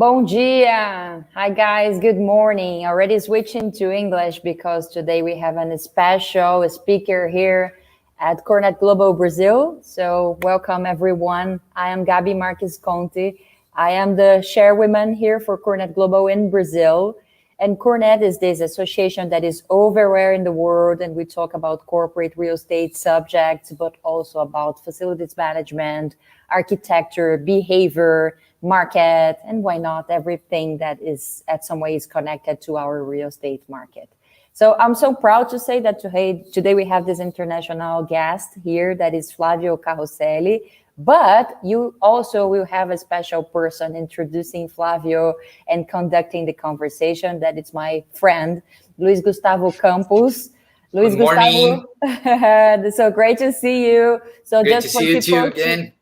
Bom dia. Hi guys, good morning. Already switching to English because today we have a special speaker here at Corenet Global Brazil. So welcome everyone. I am Gabi Marques Conte. I am the chairwoman here for Corenet Global in Brazil. And Corenet is this association that is everywhere in the world, and we talk about corporate real estate subjects, but also about facilities management, architecture, behavior, market, and why not everything that is at some ways connected to our real estate market. So I'm so proud to say that today we have this international guest here that is Flavio Carosselli, but you also will have a special person introducing Flavio and conducting the conversation. That is my friend, Luis Gustavo Campos. Luis Good morning. Gustavo, so great to see you. So great just to see you too again.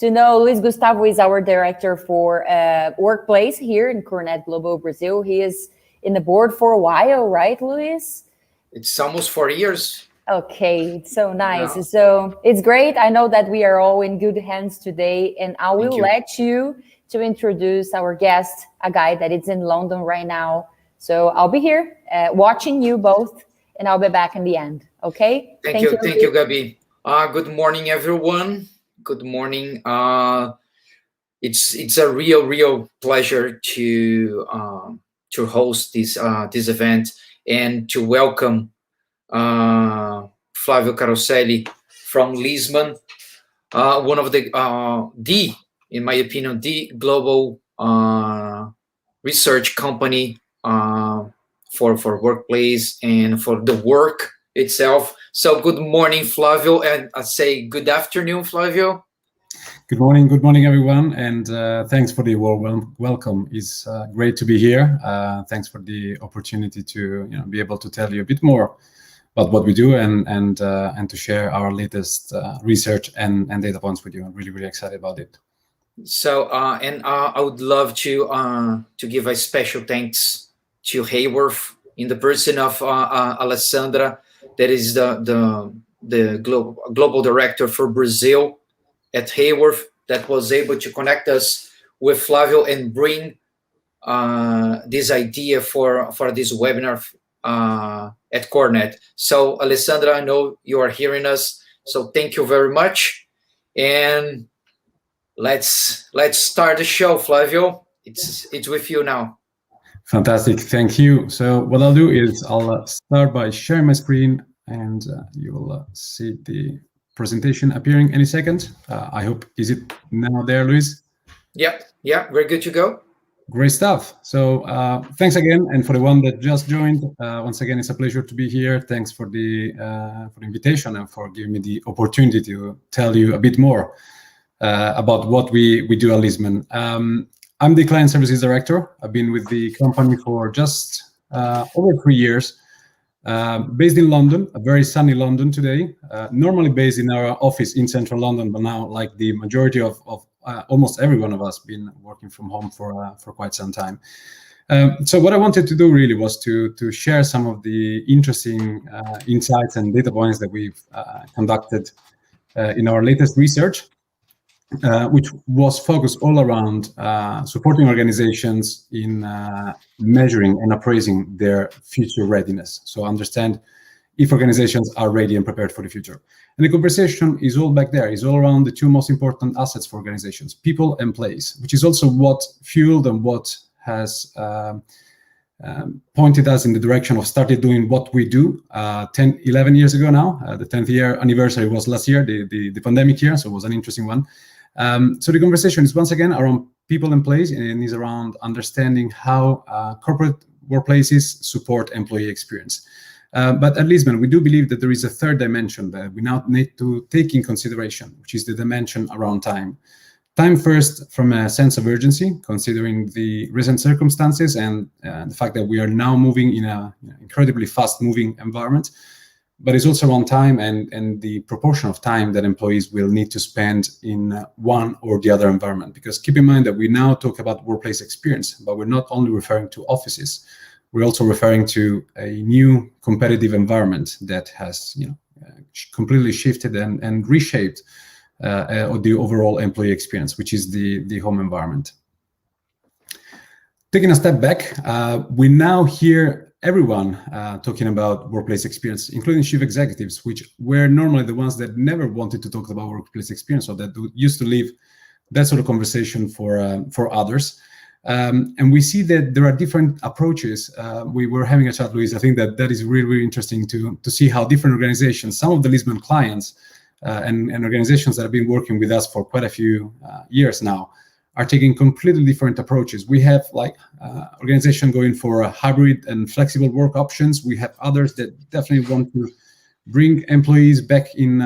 To know, Luis Gustavo is our director for workplace here in Corenet Global Brazil. He is in the board for a while, right, Luis? It's almost 4 years. Okay, it's so nice. Yeah. So it's great. I know that we are all in good hands today, and I will let you to introduce our guest, a guy that is in London right now. So I'll be here watching you both, and I'll be back in the end. Okay? Thank you, Gabi. Good morning, everyone. Good morning. It's a real pleasure to host this event and to welcome Flavio Carosselli from Lisbon, one of the in my opinion, the global research company for workplace and for the work itself. So good morning, Flavio, and I say good afternoon, Flavio. Good morning, everyone, and thanks for the warm welcome. It's great to be here. Thanks for the opportunity to be able to tell you a bit more about what we do and to share our latest research and data points with you. I'm really excited about it. So I would love to give a special thanks to Hayworth in the person of Alessandra, that is the global director for Brazil at Hayworth, that was able to connect us with Flavio and bring this idea for this webinar at Corenet. So Alessandra, I know you are hearing us, so thank you very much. And let's start the show, Flavio. It's with you now. Fantastic, thank you. So what I'll do is I'll start by sharing my screen, and you will see the presentation appearing any second. I hope, is it now there, Luis? Yeah, we're good to go. Great stuff. So thanks again, and for the one that just joined, once again, it's a pleasure to be here. Thanks for the invitation and for giving me the opportunity to tell you a bit more about what we do at Lisbon. I'm the Client Services Director. I've been with the company for just over 3 years. Based in London, a very sunny London today. Normally based in our office in central London, but now, like the majority of almost every one of us, been working from home for quite some time. So what I wanted to do really was to share some of the interesting insights and data points that we've conducted in our latest research, which was focused all around supporting organizations in measuring and appraising their future readiness. So understand if organizations are ready and prepared for the future. And the conversation is all back there. It's all around the two most important assets for organizations, people and place, which is also what fueled and what has pointed us in the direction of started doing what we do 11 years ago now. The 10th year anniversary was last year, the pandemic year, so it was an interesting one. So the conversation is once again around people and place, and is around understanding how corporate workplaces support employee experience. But at Lisbon, we do believe that there is a third dimension that we now need to take in consideration, which is the dimension around time. Time first from a sense of urgency, considering the recent circumstances and the fact that we are now moving in an incredibly fast-moving environment. But it's also around time and the proportion of time that employees will need to spend in one or the other environment. Because keep in mind that we now talk about workplace experience, but we're not only referring to offices, we're also referring to a new competitive environment that has completely shifted and reshaped the overall employee experience, which is the home environment. taking a step back, we now hear everyone talking about workplace experience, including chief executives, which were normally the ones that never wanted to talk about workplace experience, or that used to leave that sort of conversation for others. And we see that there are different approaches. We were having a chat, Luis. I think that is really, really interesting to see how different organizations, some of the Lisbon clients and organizations that have been working with us for quite a few years now, are taking completely different approaches. We have organization going for a hybrid and flexible work options. We have others that definitely want to bring employees back in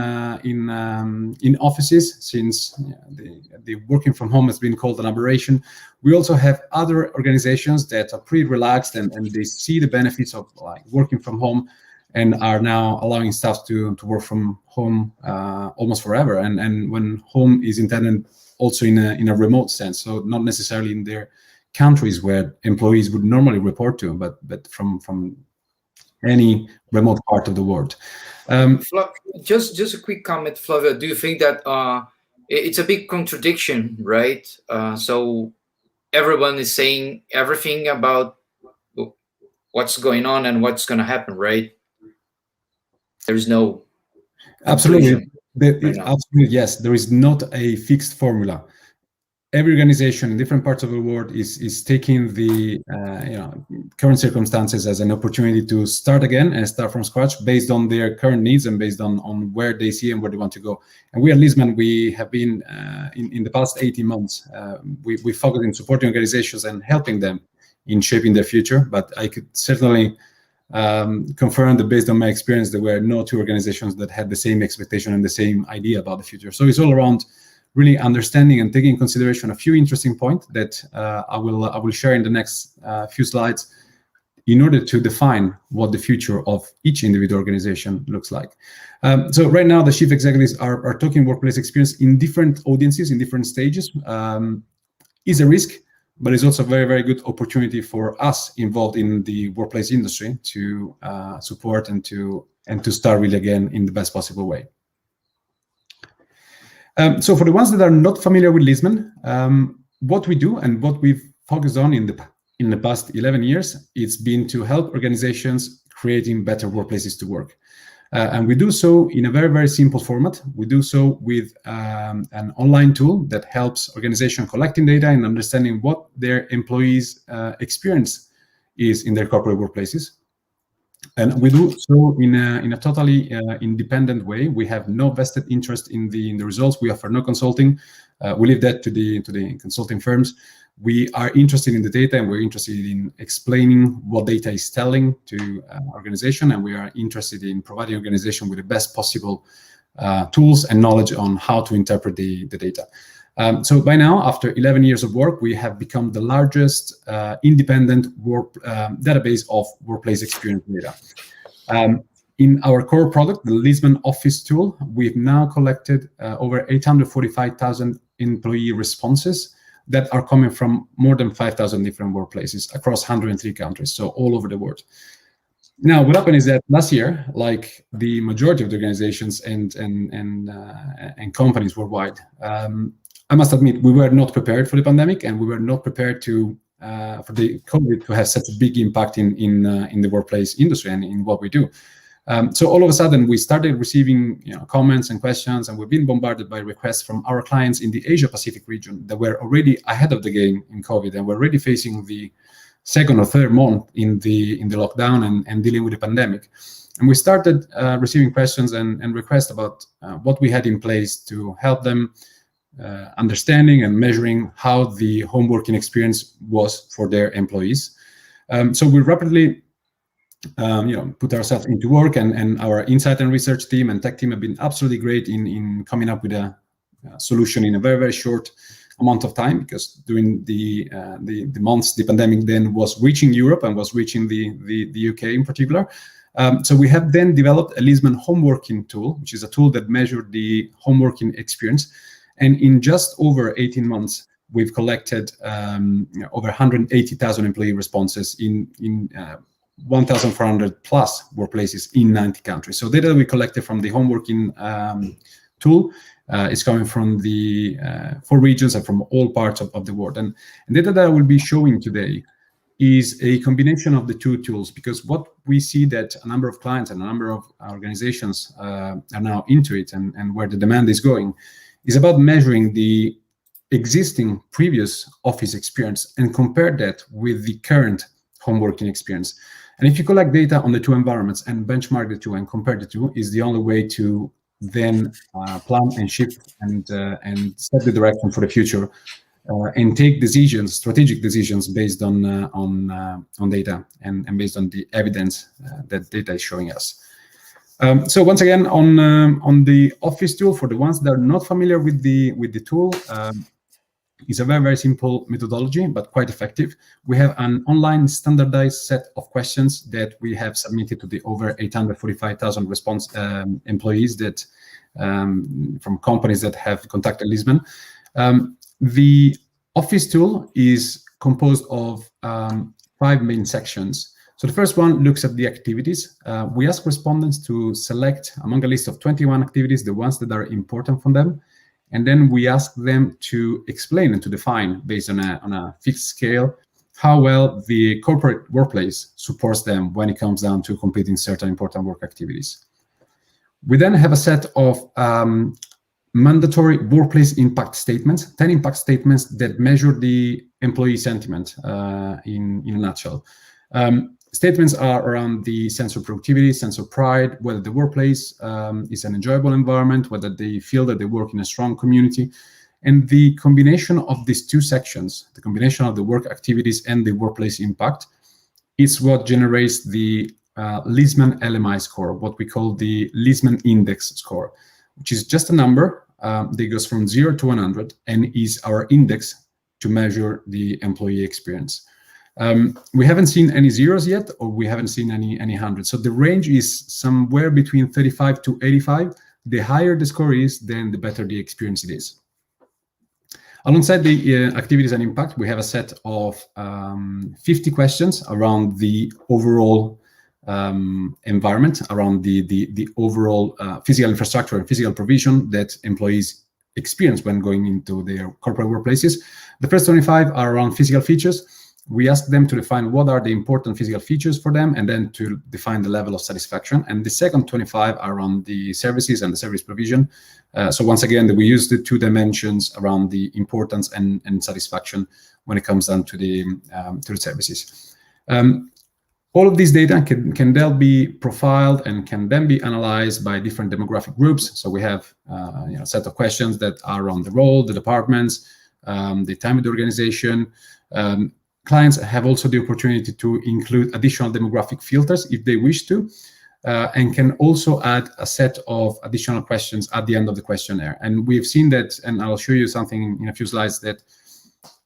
offices, since the working from home has been called an aberration. We also have other organizations that are pretty relaxed and they see the benefits of working from home and are now allowing staff to work from home almost forever. And when home is intended also in a remote sense, so not necessarily in their countries where employees would normally report to, but from any remote part of the world. Just a quick comment, Flavia. Do you think that it's a big contradiction, right? So everyone is saying everything about what's going on and what's going to happen, right? There's no absolutely. Absolutely, yes. There is not a fixed formula. Every organization in different parts of the world is taking the current circumstances as an opportunity to start again and start from scratch based on their current needs and based on where they see and where they want to go. And we at Lisbon, we have been in the past 18 months, we focus in supporting organizations and helping them in shaping their future. But I could certainly confirm that based on my experience, there were no two organizations that had the same expectation and the same idea about the future. So it's all around really understanding and taking in consideration a few interesting points that I will share in the next few slides in order to define what the future of each individual organization looks like. So right now, the chief executives are talking workplace experience in different audiences, in different stages. Is a risk, but it's also a very, very good opportunity for us involved in the workplace industry to support and to start really again in the best possible way. So for the ones that are not familiar with Lisbon, what we do and what we've focused on in the past 11 years, it's been to help organizations creating better workplaces to work. And we do so in a very, very simple format. We do so with an online tool that helps organizations collecting data and understanding what their employees' experience is in their corporate workplaces. And we do so in a totally independent way. We have no vested interest in the results. We offer no consulting. We leave that to the consulting firms. We are interested in the data, and we're interested in explaining what data is telling to organization, and we are interested in providing organization with the best possible tools and knowledge on how to interpret the data. So by now, after 11 years of work, we have become the largest independent database of workplace experience data. In our core product, the Lisbon Office tool, we've now collected over 845,000 employee responses that are coming from more than 5,000 different workplaces across 103 countries, so all over the world. Now, what happened is that last year, like the majority of the organizations and companies worldwide, I must admit, we were not prepared for the pandemic, and we were not prepared for the COVID to have such a big impact in the workplace industry and in what we do. So all of a sudden, we started receiving comments and questions, and we've been bombarded by requests from our clients in the Asia Pacific region that were already ahead of the game in COVID and were already facing the second or third month in the lockdown and dealing with the pandemic. And we started receiving questions and requests about what we had in place to help them understanding and measuring how the home working experience was for their employees. So we rapidly put ourselves into work, and our insight and research team and tech team have been absolutely great in coming up with a solution in a very, very short amount of time, because during the months the pandemic then was reaching Europe and was reaching the UK in particular. So we have then developed a Lisbon home working tool, which is a tool that measured the home working experience. And in just over 18 months, we've collected over 180,000 employee responses in 1,400 plus workplaces in 90 countries. So data we collected from the home working tool is coming from the 4 regions and from all parts of the world. And data that I will be showing today is a combination of the two tools, because what we see that a number of clients and a number of organizations are now into it, and where the demand is going, is about measuring the existing previous office experience and compare that with the current home working experience. And if you collect data on the two environments and benchmark the two and compare the two, is the only way to then plan and shift and set the direction for the future. And take decisions, strategic decisions, based on data and based on the evidence that data is showing us. So once again, on the Office tool, for the ones that are not familiar with the tool, it's a very simple methodology, but quite effective. We have an online standardized set of questions that we have submitted to the over 845,000 response employees that from companies that have contacted Lisbon. The Office tool is composed of 5 main sections. So the first one looks at the activities. We ask respondents to select among a list of 21 activities the ones that are important for them. And then we ask them to explain and to define, based on a fixed scale, how well the corporate workplace supports them when it comes down to completing certain important work activities. We then have a set of mandatory workplace impact statements, 10 impact statements that measure the employee sentiment in a nutshell. Statements are around the sense of productivity, sense of pride, whether the workplace is an enjoyable environment, whether they feel that they work in a strong community. And the combination of these two sections, the combination of the work activities and the workplace impact, is what generates the Lisbon LMI score, what we call the Lisbon Index score, which is just a number that goes from 0 to 100 and is our index to measure the employee experience. We haven't seen any zeros yet, or we haven't seen any hundreds. So the range is somewhere between 35 to 85. The higher the score is, then the better the experience it is. Alongside the activities and impact, we have a set of 50 questions around the overall environment, around the overall physical infrastructure and physical provision that employees experience when going into their corporate workplaces. The first 25 are around physical features. We ask them to define what are the important physical features for them, and then to define the level of satisfaction. And the second 25 are around the services and the service provision. So once again, we use the two dimensions around the importance and satisfaction when it comes down to the services. All of these data can then be profiled and can then be analyzed by different demographic groups. So we have a set of questions that are around the role, the departments, the time of the organization. Clients have also the opportunity to include additional demographic filters if they wish to, and can also add a set of additional questions at the end of the questionnaire. And we've seen that, and I'll show you something in a few slides, that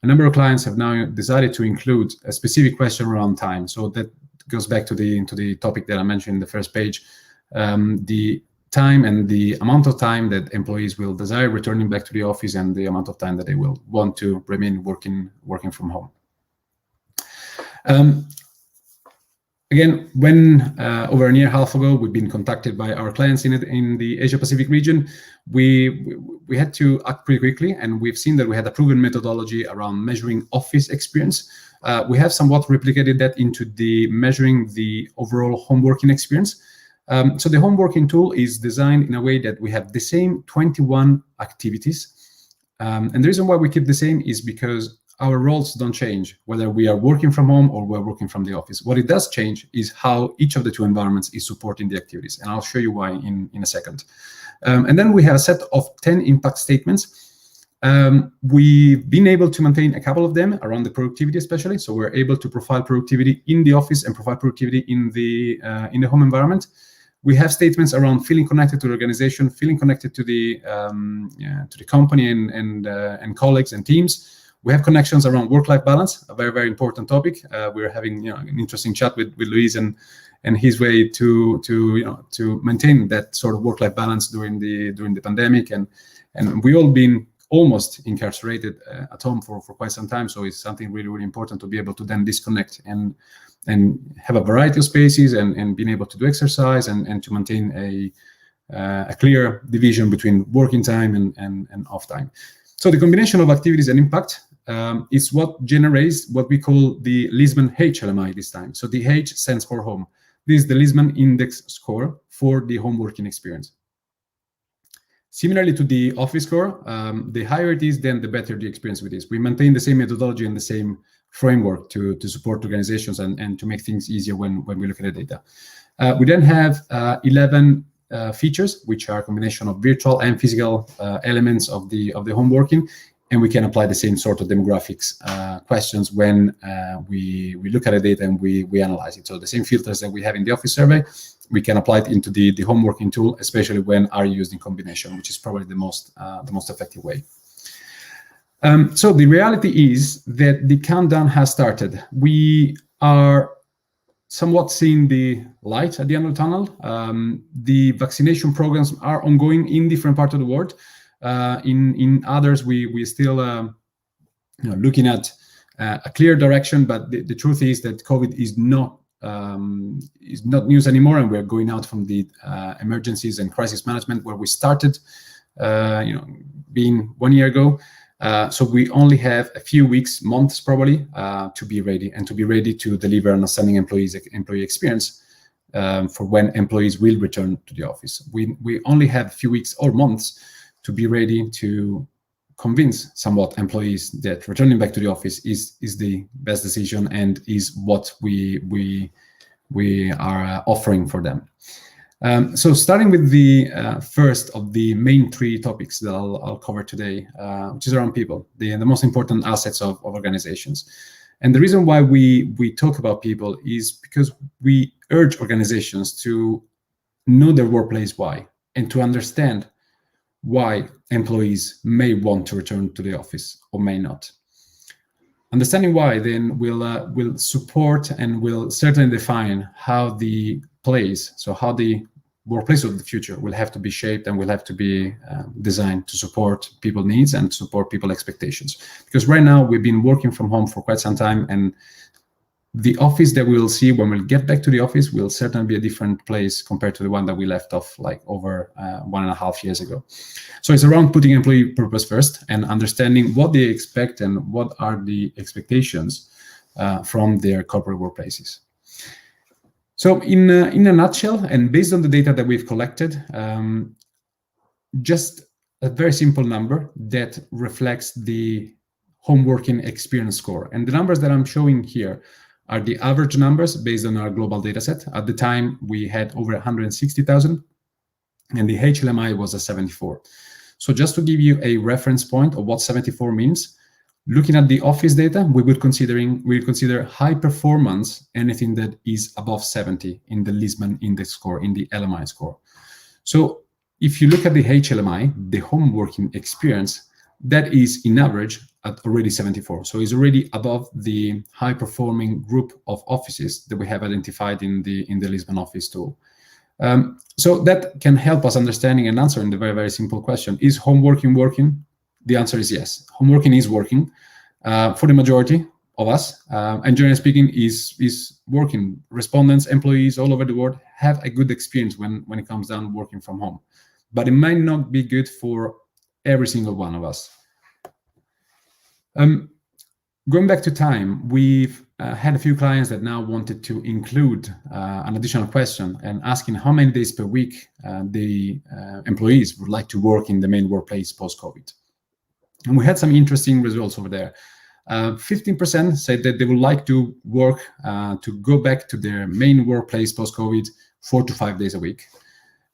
a number of clients have now decided to include a specific question around time. So that goes back to the topic that I mentioned in the first page, the time and the amount of time that employees will desire returning back to the office, and the amount of time that they will want to remain working from home. Again, when over a year and a half ago, we've been contacted by our clients in the Asia Pacific region, we had to act pretty quickly, and we've seen that we had a proven methodology around measuring office experience. We have somewhat replicated that into the measuring the overall home working experience. So the home working tool is designed in a way that we have the same 21 activities. And the reason why we keep the same is because our roles don't change, whether we are working from home or we're working from the office. What it does change is how each of the two environments is supporting the activities. And I'll show you why in a second. And then we have a set of 10 impact statements. We've been able to maintain a couple of them around the productivity, especially. So we're able to profile productivity in the office and provide productivity in the home environment. We have statements around feeling connected to the organization, feeling connected to the company and colleagues and teams. We have connections around work-life balance, a very, very important topic. We're having an interesting chat with Luis and his way to maintain that sort of work-life balance during the pandemic, and we all been almost incarcerated at home for quite some time. So it's something really, really important to be able to then disconnect and have a variety of spaces and being able to do exercise and to maintain a clear division between working time and off time. So the combination of activities and impact is what generates what we call the Lisbon HLMI this time. So the H stands for home. This is the Lisbon index score for the home working experience. Similarly to the office score, the higher it is, then the better the experience with is. We maintain the same methodology and the same framework to support organizations and to make things easier when we look at the data. We then have 11 features, which are a combination of virtual and physical elements of the home working, and we can apply the same sort of demographics questions when we look at the data and we analyze it. So the same filters that we have in the office survey, we can apply it into the home working tool, especially when are used in combination, which is probably the most effective way. So the reality is that the countdown has started. We are somewhat seeing the light at the end of the tunnel. The vaccination programs are ongoing in different parts of the world. In others, we still looking at a clear direction, but the truth is that COVID is not news anymore, and we're going out from the emergencies and crisis management where we started, being 1 year ago. So we only have a few weeks, months probably, to be ready to deliver an outstanding employee experience for when employees will return to the office. We only have a few weeks or months to be ready to convince somewhat employees that returning back to the office is the best decision and is what we are offering for them. So starting with the first of the main three topics that I'll cover today, which is around people, the most important assets of organizations. And the reason why we talk about people is because we urge organizations to know their workplace why, and to understand why employees may want to return to the office or may not. Understanding why then will support and will certainly define how the place, so how the workplace of the future will have to be shaped and will have to be designed to support people's needs and support people's expectations. Because right now we've been working from home for quite some time, and the office that we'll see when we'll get back to the office will certainly be a different place compared to the one that we left off like over 1.5 years ago. So it's around putting employee purpose first and understanding what they expect and what are the expectations from their corporate workplaces. So in a nutshell, and based on the data that we've collected, just a very simple number that reflects the home working experience score. And the numbers that I'm showing here are the average numbers based on our global data set. At the time, we had over 160,000, and the HLMI was a 74. So just to give you a reference point of what 74 means, looking at the office data, we would consider high performance anything that is above 70 in the Lisbon index score, in the LMI score. So if you look at the HLMI, the home working experience, that is in average at already 74. So it's already above the high performing group of offices that we have identified in the Lisbon office tool. So that can help us understanding and answering the very, very simple question: is home working? The answer is yes. Home working is working for the majority of us, and generally speaking is working. Respondents, employees all over the world have a good experience when it comes down working from home, but it might not be good for every single one of us. Going back to time, we've had a few clients that now wanted to include an additional question and asking how many days per week the employees would like to work in the main workplace post-COVID. And we had some interesting results over there. 15% said that they would like to work to go back to their main workplace post-COVID 4 to 5 days a week.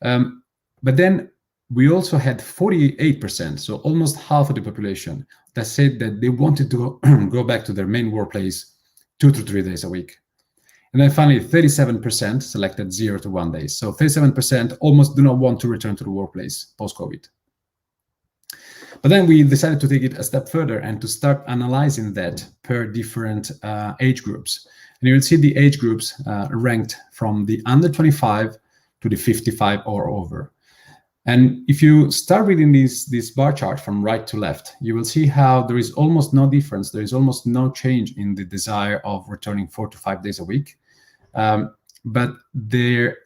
But then we also had 48%, so almost half of the population, that said that they wanted to go back to their main workplace 2 to 3 days a week. And then finally, 37% selected 0 to 1 day. So 37% almost do not want to return to the workplace post-COVID. But then we decided to take it a step further and to start analyzing that per different age groups. And you will see the age groups ranked from the under 25 to the 55 or over. And if you start reading this bar chart from right to left, you will see how there is almost no difference. There is almost no change in the desire of returning 4 to 5 days a week. But their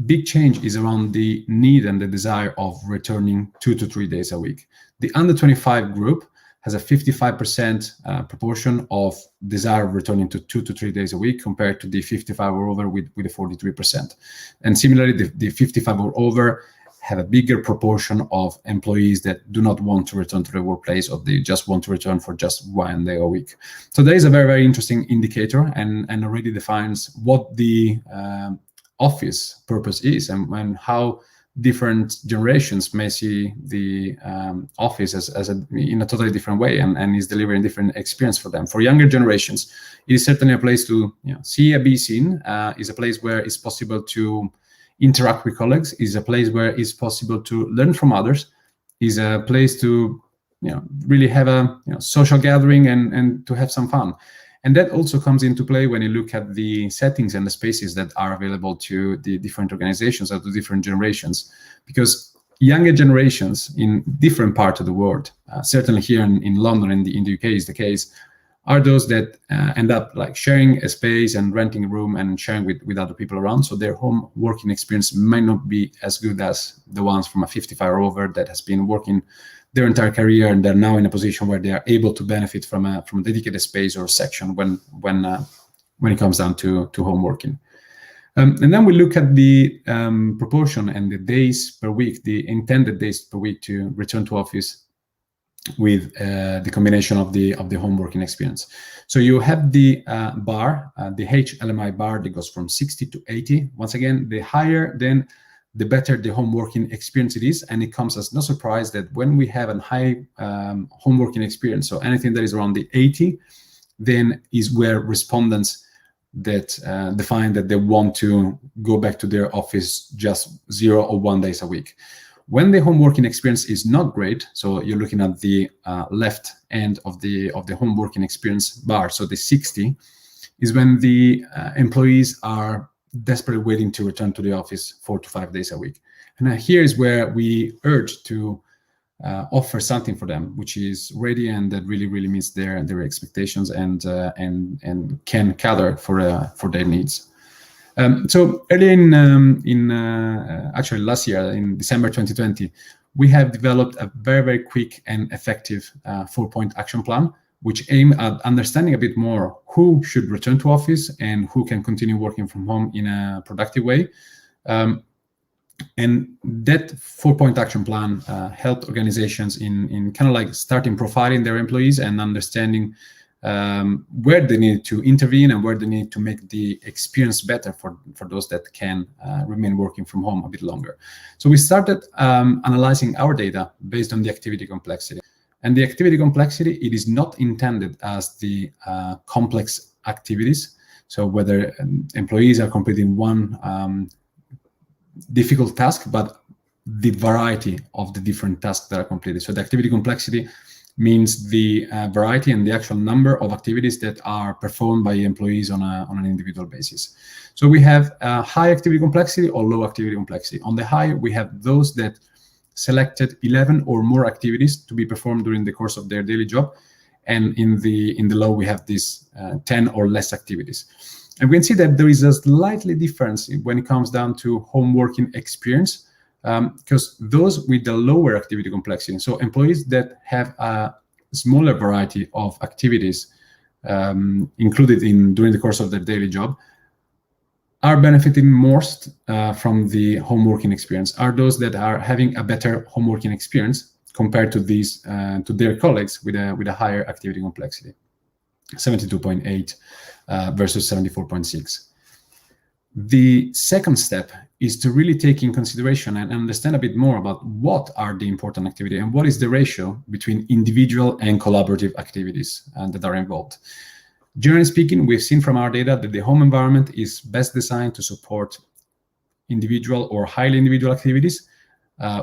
big change is around the need and the desire of returning 2 to 3 days a week. The under 25 group has a 55% proportion of desire of returning to 2 to 3 days a week compared to the 55 or over with a 43%. And similarly, the 55 or over have a bigger proportion of employees that do not want to return to the workplace, or they just want to return for just 1 day a week. So that is a very, very interesting indicator, and already defines what the office purpose is, and how different generations may see the office in a totally different way, and is delivering different experience for them. For younger generations, it is certainly a place to see and be seen, is a place where it's possible to interact with colleagues, is a place where it's possible to learn from others, is a place to really have a social gathering and to have some fun. And that also comes into play when you look at the settings and the spaces that are available to the different organizations or to different generations. Because younger generations in different parts of the world, certainly here in London and in the UK is the case, are those that end up like sharing a space and renting a room and sharing with other people around. So their home working experience might not be as good as the ones from a 55 or over that has been working their entire career, and they're now in a position where they are able to benefit from a dedicated space or section when it comes down to home working. And then we look at the proportion and the days per week, the intended days per week to return to office with the combination of the home working experience. So you have the bar, the HLMI bar that goes from 60 to 80. Once again, the higher, then the better the home working experience it is. And it comes as no surprise that when we have a high home working experience, so anything that is around the 80, then is where respondents that define that they want to go back to their office just 0 or 1 days a week. When the home working experience is not great, so you're looking at the left end of the home working experience bar, so the 60, is when the employees are desperately waiting to return to the office 4 to 5 days a week. And here is where we urge to offer something for them which is ready and that really meets their expectations and can cater for their needs. So early in actually last year, in December 2020, we have developed a very quick and effective 4-point action plan, which aim at understanding a bit more who should return to office and who can continue working from home in a productive way. And that 4-point action plan helped organizations in kind of like starting profiling their employees and understanding where they need to intervene and where they need to make the experience better for those that can remain working from home a bit longer. So we started analyzing our data based on the activity complexity. And the activity complexity, it is not intended as the complex activities. So whether employees are completing one difficult task, but the variety of the different tasks that are completed. So the activity complexity means the variety and the actual number of activities that are performed by employees on an individual basis. So we have high activity complexity or low activity complexity. On the high, we have those that selected 11 or more activities to be performed during the course of their daily job. And in the low, we have these 10 or less activities. And we can see that there is a slightly difference when it comes down to home working experience, because those with the lower activity complexity, so employees that have a smaller variety of activities included during the course of their daily job, are benefiting most from the home working experience, are those that are having a better home working experience compared to these to their colleagues with a higher activity complexity, 72.8 versus 74.6. The second step is to really take in consideration and understand a bit more about what are the important activities and what is the ratio between individual and collaborative activities that are involved. Generally speaking, we've seen from our data that the home environment is best designed to support individual or highly individual activities,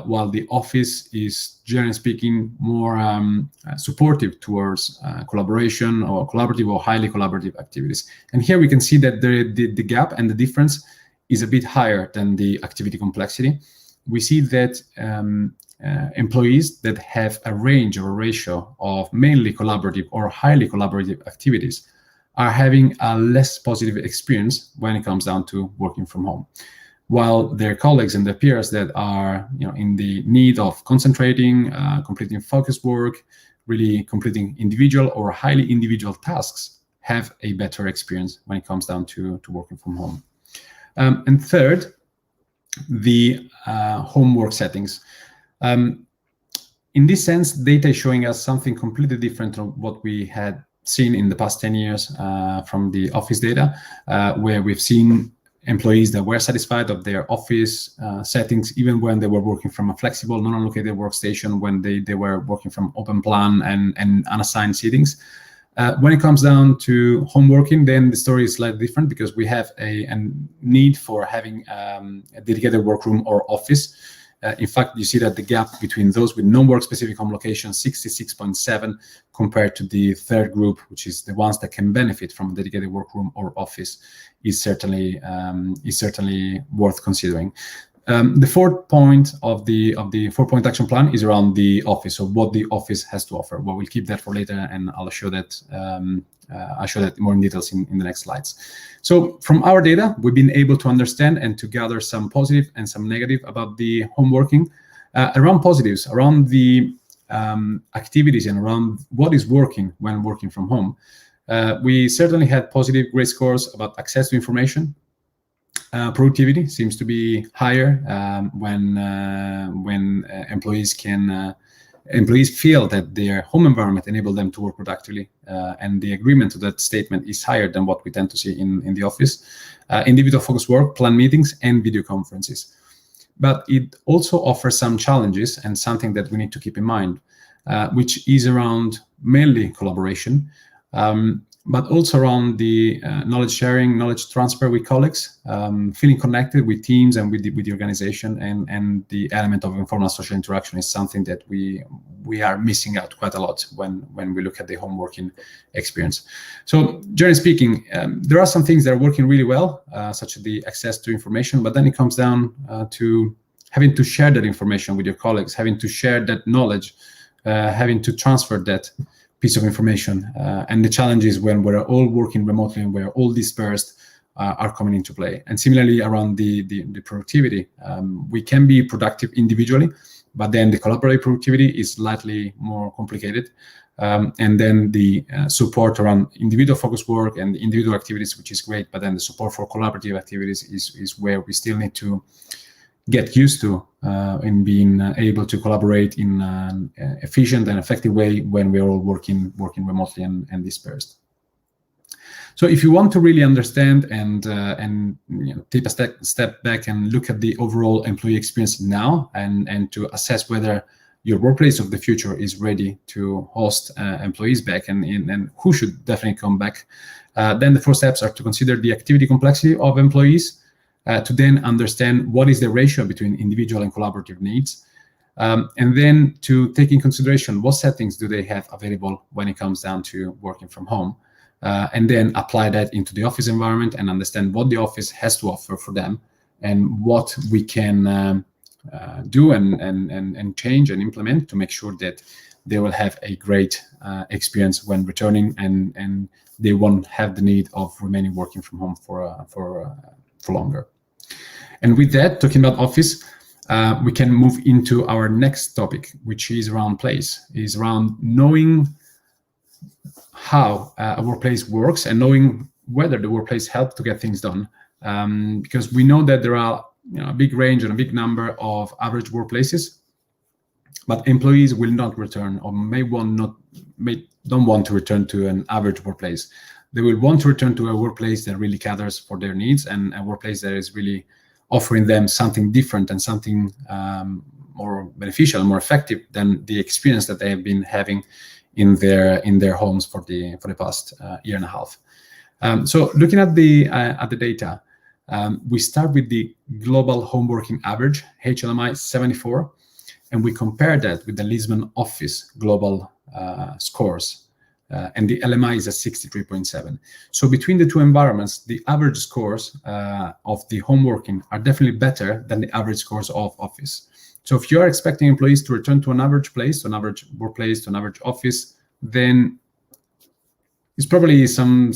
while the office is, generally speaking, more supportive towards collaboration or collaborative or highly collaborative activities. And here we can see that the gap and the difference is a bit higher than the activity complexity. We see that employees that have a range or a ratio of mainly collaborative or highly collaborative activities are having a less positive experience when it comes down to working from home, while their colleagues and their peers that are in the need of concentrating, completing focus work, really completing individual or highly individual tasks have a better experience when it comes down to working from home. And third, the homework settings. In this sense, data is showing us something completely different from what we had seen in the past 10 years from the office data, where we've seen employees that were satisfied of their office settings, even when they were working from a flexible, non-allocated workstation, when they were working from open plan and unassigned seatings. When it comes down to home working, then the story is slightly different, because we have a need for having a dedicated workroom or office. In fact, you see that the gap between those with no work-specific home location, 66.7, compared to the third group, which is the ones that can benefit from a dedicated workroom or office, is certainly worth considering. The fourth point of the 4-point action plan is around the office, so what the office has to offer. Well, we'll keep that for later, and I'll show that more in details in the next slides. So from our data, we've been able to understand and to gather some positive and some negative about the home working. Around positives, around the activities and around what is working when working from home, we certainly had positive grade scores about access to information. Productivity seems to be higher when employees feel that their home environment enables them to work productively, and the agreement to that statement is higher than what we tend to see in the office. Individual focused work, planned meetings, and video conferences. But it also offers some challenges and something that we need to keep in mind, which is around mainly collaboration, but also around the knowledge sharing, knowledge transfer with colleagues, feeling connected with teams and with the organization, and the element of informal social interaction is something that we are missing out quite a lot when we look at the home working experience. So generally speaking, there are some things that are working really well, such as the access to information, but then it comes down to having to share that information with your colleagues, having to share that knowledge, having to transfer that piece of information, and the challenges when we're all working remotely and we're all dispersed are coming into play. And similarly around the productivity, we can be productive individually, but then the collaborative productivity is slightly more complicated. And then the support around individual focused work and individual activities, which is great, but then the support for collaborative activities is where we still need to get used to in being able to collaborate in an efficient and effective way when we're all working remotely and dispersed. So if you want to really understand and take a step back and look at the overall employee experience now, and to assess whether your workplace of the future is ready to host employees back, and who should definitely come back, then the first steps are to consider the activity complexity of employees, to then understand what is the ratio between individual and collaborative needs, and then to take in consideration what settings do they have available when it comes down to working from home, and then apply that into the office environment and understand what the office has to offer for them and what we can do and change and implement to make sure that they will have a great experience when returning, and they won't have the need of remaining working from home for longer. And with that, talking about office, we can move into our next topic, which is around place, is around knowing how a workplace works and knowing whether the workplace helps to get things done. Because we know that there are a big range and a big number of average workplaces, but employees will not return, or don't want to return to an average workplace. They will want to return to a workplace that really caters for their needs, and a workplace that is really offering them something different and something more beneficial, more effective than the experience that they have been having in their homes for the past year and a half. So looking at the data, we start with the global home working average, HLMI 74, and we compare that with the Lisbon office global scores. And the LMI is at 63.7. So between the two environments, the average scores of the home working are definitely better than the average scores of office. So if you are expecting employees to return to an average place, to an average workplace, to an average office, then it's probably some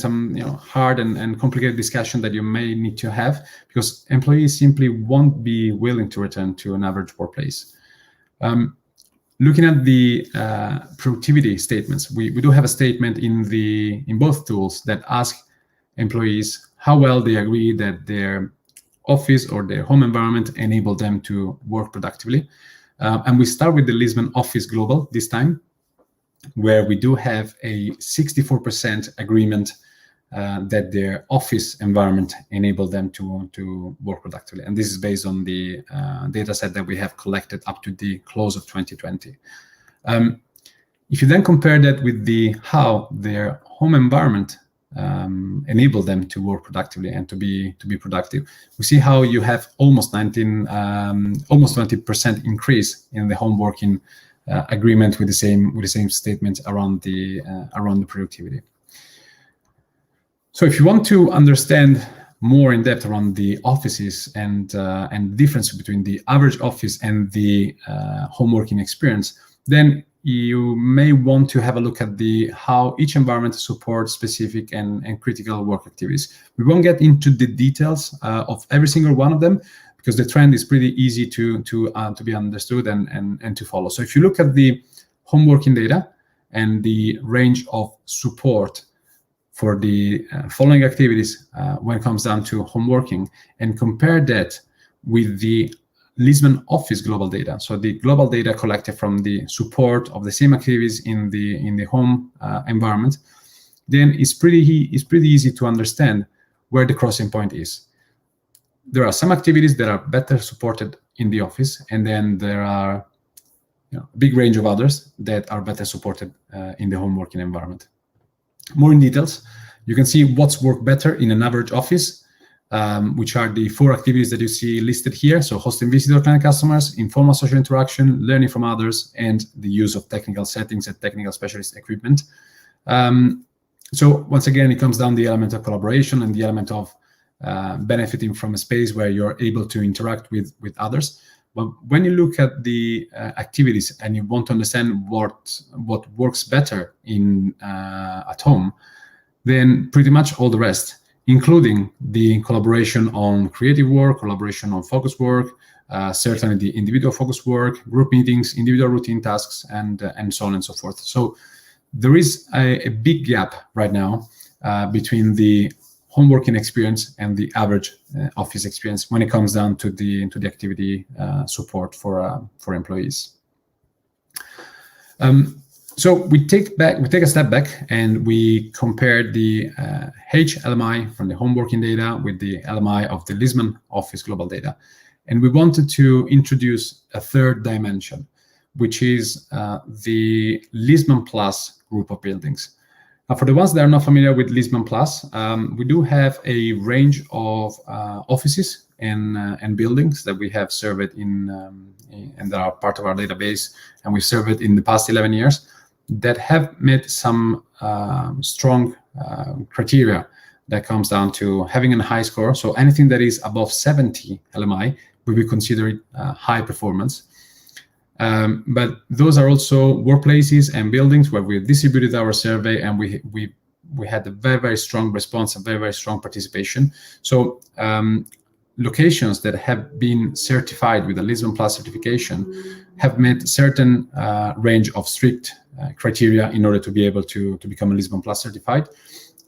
hard and complicated discussion that you may need to have, because employees simply won't be willing to return to an average workplace. looking at the productivity statements, we do have a statement in both tools that ask employees how well they agree that their office or their home environment enable them to work productively. And we start with the Lisbon Office Global this time, where we do have a 64% agreement that their office environment enabled them to work productively. And this is based on the data set that we have collected up to the close of 2020. If you then compare that with how their home environment enable them to work productively and to be productive, we see how you have almost 20% increase in the home working agreement with the same statement around the productivity. So if you want to understand more in depth around the offices and the difference between the average office and the home working experience, then you may want to have a look at how each environment supports specific and critical work activities. We won't get into the details of every single one of them, because the trend is pretty easy to be understood and to follow. So if you look at the home working data and the range of support for the following activities when it comes down to home working, and compare that with the Lisbon Office global data, so the global data collected from the support of the same activities in the home environment, then it's pretty easy to understand where the crossing point is. There are some activities that are better supported in the office, and then there are a big range of others that are better supported in the home working environment. More in details, you can see what's worked better in an average office, which are the 4 activities that you see listed here. So hosting visitor client customers, informal social interaction, learning from others, and the use of technical settings and technical specialist equipment. So once again, it comes down to the element of collaboration and the element of benefiting from a space where you're able to interact with others. But when you look at the activities and you want to understand what works better at home, then pretty much all the rest, including the collaboration on creative work, collaboration on focus work, certainly the individual focus work, group meetings, individual routine tasks, and so on and so forth. So there is a big gap right now between the home working experience and the average office experience when it comes down to the activity support for employees. So we take a step back and we compare the LMI from the home working data with the LMI of the Lisbon Office global data, and we wanted to introduce a third dimension, which is the Lisbon Plus group of buildings. For the ones that are not familiar with Lisbon Plus, we do have a range of offices and buildings that we have surveyed and that are part of our database, and we've surveyed in the past 11 years that have met some strong criteria that comes down to having a high score. So anything that is above 70 LMI will be considered high performance. But those are also workplaces and buildings where we've distributed our survey, and we had a very, very strong response, a very, very strong participation. So locations that have been certified with a Lisbon Plus certification have met certain range of strict criteria in order to be able to become a Lisbon Plus certified.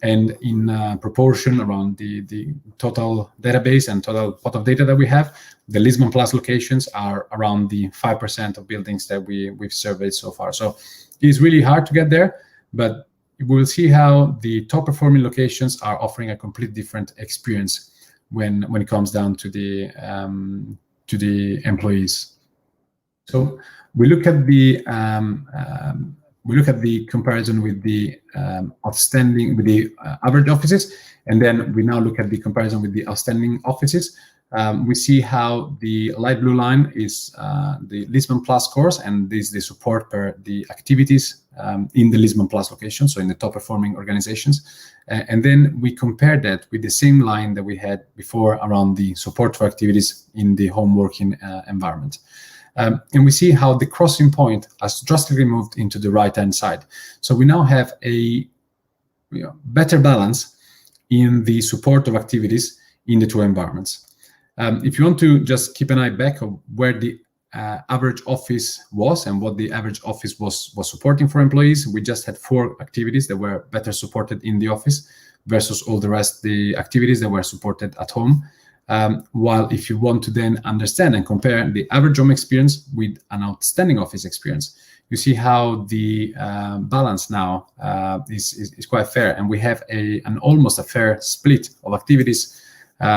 And in proportion around the total database and total pot of data that we have, the Lisbon Plus locations are around the 5% of buildings that we've surveyed so far. So it's really hard to get there, but we'll see how the top performing locations are offering a complete different experience when it comes down to the employees. So we look at the comparison with the average offices, and then we now look at the comparison with the outstanding offices. We see how the light blue line is the Lisbon Plus scores, and this is the support per the activities in the Lisbon Plus location, so in the top performing organizations. And then we compare that with the same line that we had before around the support for activities in the home working environment. And we see how the crossing point has drastically moved into the right-hand side. So we now have a better balance in the support of activities in the two environments. If you want to just keep an eye back of where the average office was and what the average office was supporting for employees. We just had 4 activities that were better supported in the office versus all the rest, the activities that were supported at home. While if you want to then understand and compare the average home experience with an outstanding office experience, you see how the balance now is quite fair, and we have an almost a fair split of activities.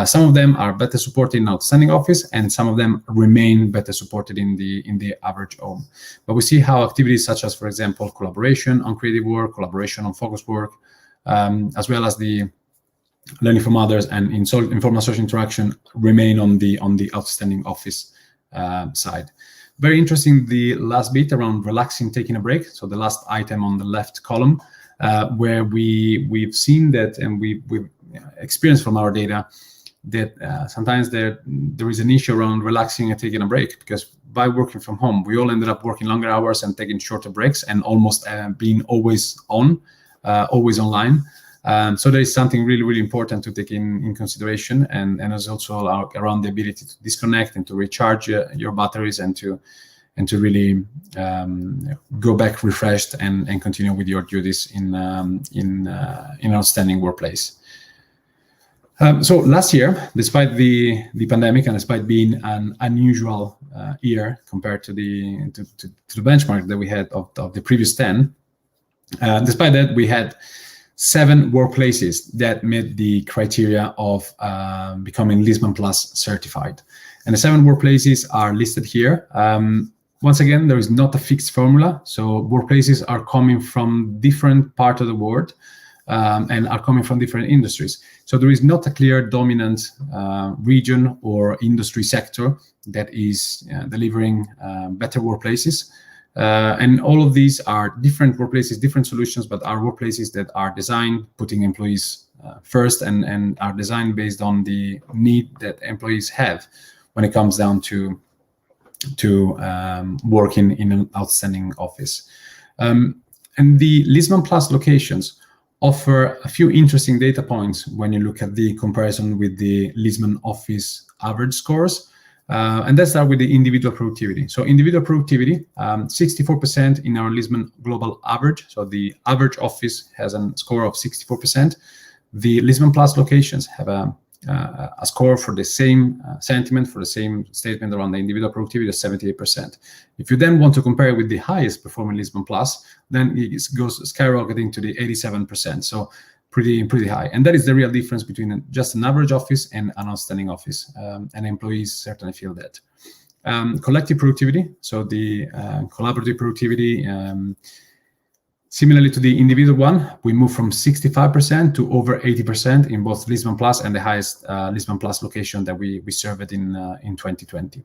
Some of them are better supported in outstanding office, and some of them remain better supported in the average home. But we see how activities such as, for example, collaboration on creative work, collaboration on focus work, as well as the learning from others and informal social interaction remain on the outstanding office side. Very interesting, the last bit around relaxing, taking a break. So the last item on the left column, where we've seen that, and we've experienced from our data that sometimes there is an issue around relaxing and taking a break, because by working from home, we all ended up working longer hours and taking shorter breaks and almost being always on, always online. So there is something really, really important to take in consideration, and there's also around the ability to disconnect and to recharge your batteries and to really go back refreshed and continue with your duties in an outstanding workplace. So last year, despite the pandemic and despite being an unusual year compared to the benchmark that we had of the previous 10, despite that, we had 7 workplaces that met the criteria of becoming Lisbon Plus certified. And the 7 workplaces are listed here. Once again, there is not a fixed formula. So workplaces are coming from different parts of the world and are coming from different industries. So there is not a clear dominant region or industry sector that is delivering better workplaces. And all of these are different workplaces, different solutions, but are workplaces that are designed putting employees first and are designed based on the need that employees have when it comes down to working in an outstanding office. And the Lisbon Plus locations offer a few interesting data points when you look at the comparison with the Lisbon office average scores. And let's start with the individual productivity. So individual productivity, 64% in our Lisbon global average. So the average office has a score of 64%. The Lisbon Plus locations have a score for the same sentiment, for the same statement around the individual productivity of 78%. If you then want to compare with the highest performing Lisbon Plus, then it goes skyrocketing to the 87%. So pretty high. And that is the real difference between just an average office and an outstanding office. And employees certainly feel that. Collective productivity, so the collaborative productivity, similarly to the individual one, we move from 65% to over 80% in both Lisbon Plus and the highest Lisbon Plus location that we surveyed in 2020.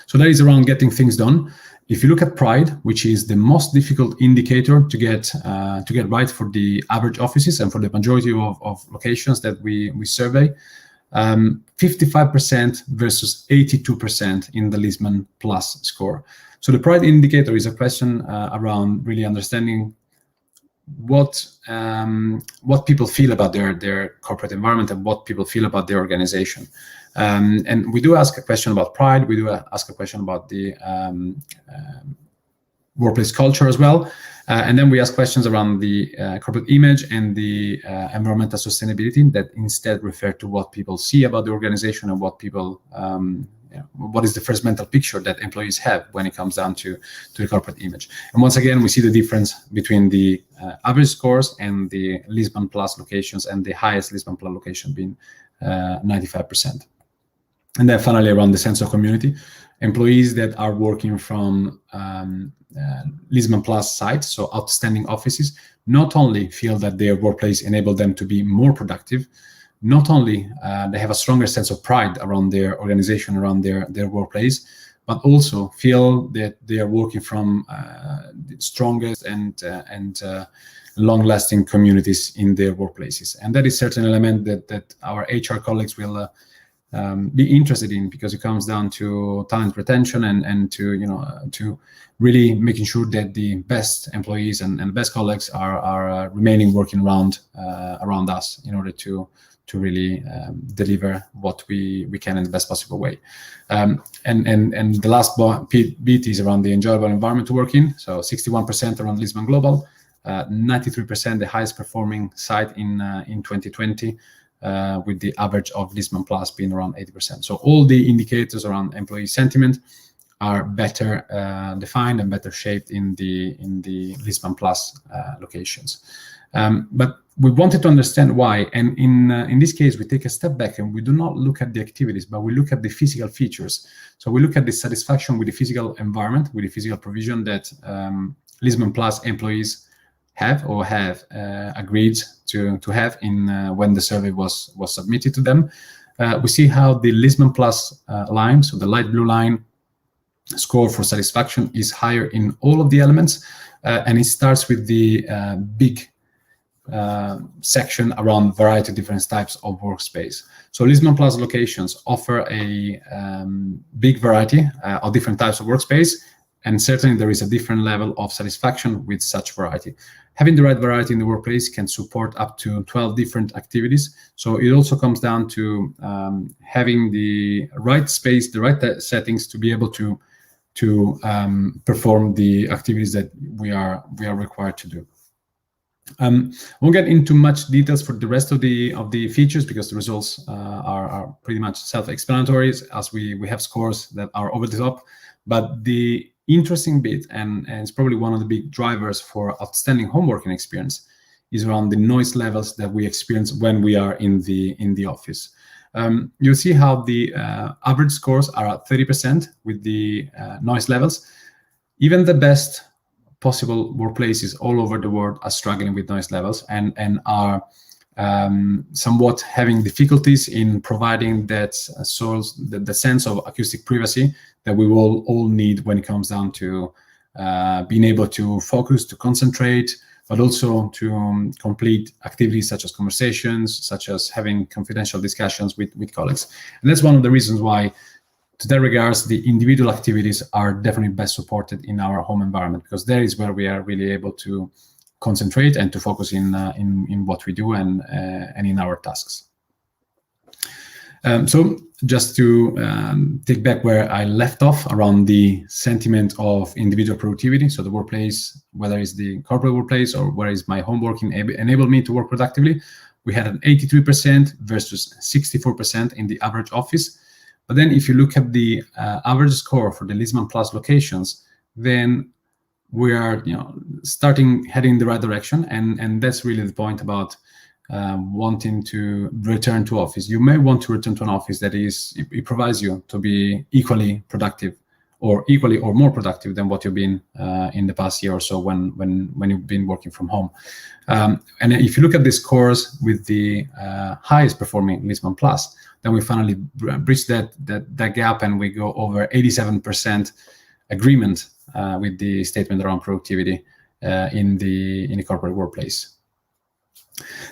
So that is around getting things done. If you look at pride, which is the most difficult indicator to get right for the average offices and for the majority of locations that we survey, 55% versus 82% in the Lisbon Plus score. So the pride indicator is a question around really understanding what people feel about their corporate environment and what people feel about their organization. And we do ask a question about pride. We do ask a question about the workplace culture as well. And then we ask questions around the corporate image and the environmental sustainability that instead refer to what people see about the organization and what people, what is the first mental picture that employees have when it comes down to the corporate image. And once again, we see the difference between the average scores and the Lisbon Plus locations, and the highest Lisbon Plus location being 95%. And then finally, around the sense of community, employees that are working from Lisbon Plus sites, so outstanding offices, not only feel that their workplace enabled them to be more productive, not only they have a stronger sense of pride around their organization, around their workplace, but also feel that they are working from the strongest and long-lasting communities in their workplaces. And that is certainly an element that our HR colleagues will be interested in, because it comes down to talent retention and to to really making sure that the best employees and the best colleagues are remaining working around us in order to really deliver what we can in the best possible way. And the last bit is around the enjoyable environment to work in. So 61% around Lisbon Global, 93% the highest performing site in 2020. With the average of Lisbon Plus being around 80%. So all the indicators around employee sentiment are better defined and better shaped in the Lisbon Plus locations. But we wanted to understand why, and in this case, we take a step back and we do not look at the activities, but we look at the physical features. So we look at the satisfaction with the physical environment, with the physical provision that Lisbon Plus employees have agreed to have in when the survey was submitted to them. We see how the Lisbon Plus line, so the light blue line, score for satisfaction is higher in all of the elements, and it starts with the big section around variety of different types of workspace. So Lisbon Plus locations offer a big variety of different types of workspace, and certainly there is a different level of satisfaction with such variety. Having the right variety in the workplace can support up to 12 different activities. So it also comes down to having the right space, the right settings to be able to perform the activities that we are required to do. I won't get into much details for the rest of the features because the results are pretty much self-explanatory, as we have scores that are over the top. But the interesting bit, and it's probably one of the big drivers for outstanding home working experience, is around the noise levels that we experience when we are in the office. You'll see how the average scores are at 30% with the noise levels. Even the best possible workplaces all over the world are struggling with noise levels and are somewhat having difficulties in providing that the sense of acoustic privacy that we will all need when it comes down to being able to focus, to concentrate, but also to complete activities such as conversations, such as having confidential discussions with colleagues. And that's one of the reasons why, to that regards, the individual activities are definitely best supported in our home environment, because there is where we are really able to concentrate and to focus in what we do and in our tasks. So just to take back where I left off around the sentiment of individual productivity, so the workplace, whether it's the corporate workplace or where is my home working enable me to work productively, we had an 83% versus 64% in the average office. But then if you look at the average score for the Lisbon Plus locations, then we are heading in the right direction, and that's really the point about wanting to return to office. You may want to return to an office that it provides you to be equally productive or more productive than what you've been in the past year or so when you've been working from home. And if you look at the scores with the highest performing Lisbon Plus, then we finally bridge that gap and we go over 87% agreement with the statement around productivity in the corporate workplace.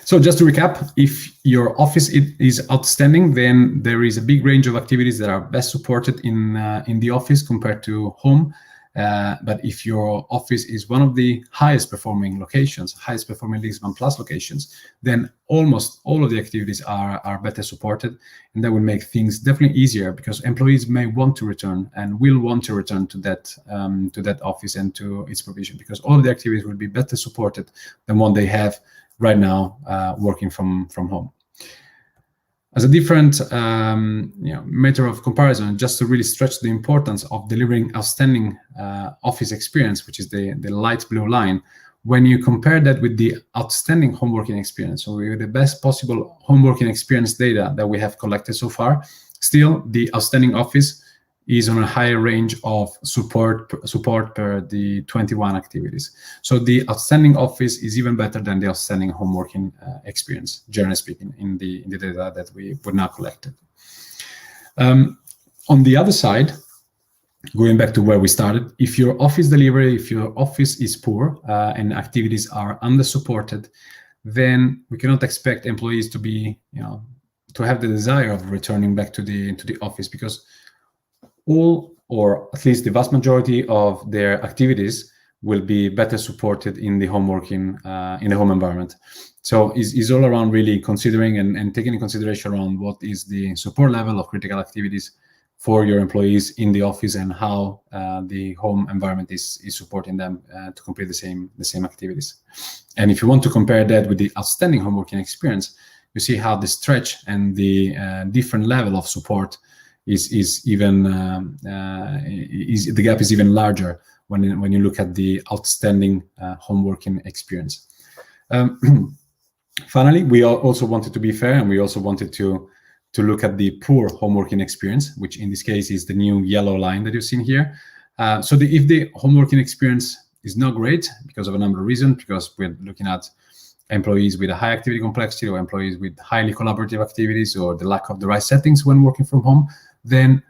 So just to recap, if your office is outstanding, then there is a big range of activities that are best supported in the office compared to home. But if your office is one of the highest performing locations, highest performing Lisbon Plus locations, then almost all of the activities are better supported, and that will make things definitely easier, because employees may want to return and will want to return to that office and to its provision, because all of the activities will be better supported than what they have right now working from home. As a different matter of comparison, just to really stretch the importance of delivering outstanding office experience, which is the light blue line, when you compare that with the outstanding home working experience, so with the best possible home working experience data that we have collected so far, still the outstanding office is on a higher range of support per the 21 activities. So the outstanding office is even better than the outstanding home working experience, generally speaking, in the data that we've now collected. On the other side, going back to where we started, if your office delivery, if your office is poor and activities are under-supported, then we cannot expect employees to to have the desire of returning back to the office, because all, or at least the vast majority of their activities will be better supported in the home working, in the home environment. So it's all around really considering and taking in consideration around what is the support level of critical activities for your employees in the office, and how the home environment is supporting them to complete the same activities. And if you want to compare that with the outstanding home working experience, you see how the stretch and the different level of support is even the gap is even larger when you look at the outstanding home working experience. Finally, we also wanted to be fair, and we also wanted to look at the poor home working experience, which in this case is the new yellow line that you've seen here. So if the home working experience is not great because of a number of reasons, because we're looking at employees with a high activity complexity, or employees with highly collaborative activities, or the lack of the right settings when working from home, then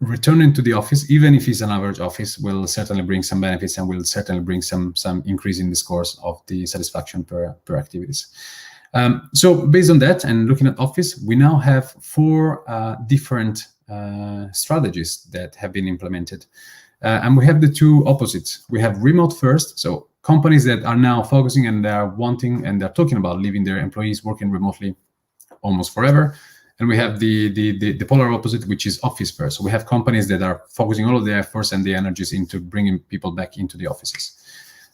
returning to the office, even if it's an average office, will certainly bring some benefits, and will certainly bring some increase in the scores of the satisfaction per activities. So based on that, and looking at office, we now have 4 different strategies that have been implemented. And we have the two opposites. We have remote first, so companies that are now focusing and they're wanting and they're talking about leaving their employees working remotely almost forever. And we have the polar opposite, which is office first. So we have companies that are focusing all of their efforts and the energies into bringing people back into the offices.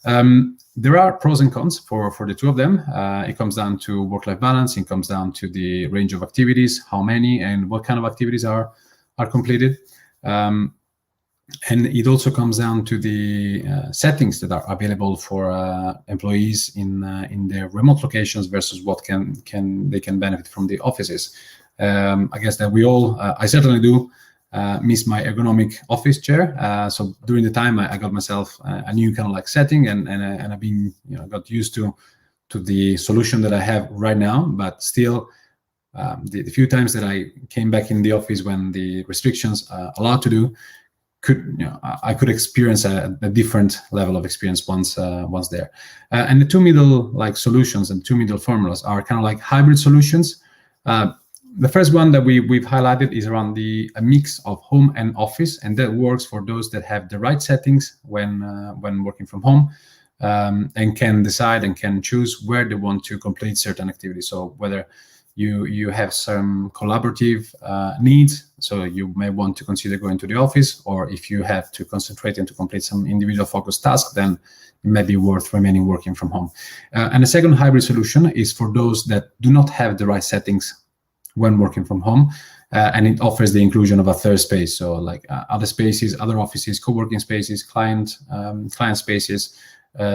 There are pros and cons for the two of them. It comes down to work-life balance. It comes down to the range of activities, how many and what kind of activities are completed. And it also comes down to the settings that are available for employees in their remote locations versus what they can benefit from the offices. I guess that we all, I certainly do, miss my ergonomic office chair. So during the time, I got myself a new kind of like setting, and I've been got used to the solution that I have right now. But still, the few times that I came back in the office when the restrictions allowed to do, I could experience a different level of experience once there. And the two middle solutions and two middle formulas are kind of like hybrid solutions. The first one that we've highlighted is around a mix of home and office, and that works for those that have the right settings when working from home, and can decide and can choose where they want to complete certain activities. So whether you have some collaborative needs, so you may want to consider going to the office, or if you have to concentrate and to complete some individual focused tasks, then it may be worth remaining working from home. And the second hybrid solution is for those that do not have the right settings when working from home, and it offers the inclusion of a third space, so like other spaces, other offices, co-working spaces, client spaces,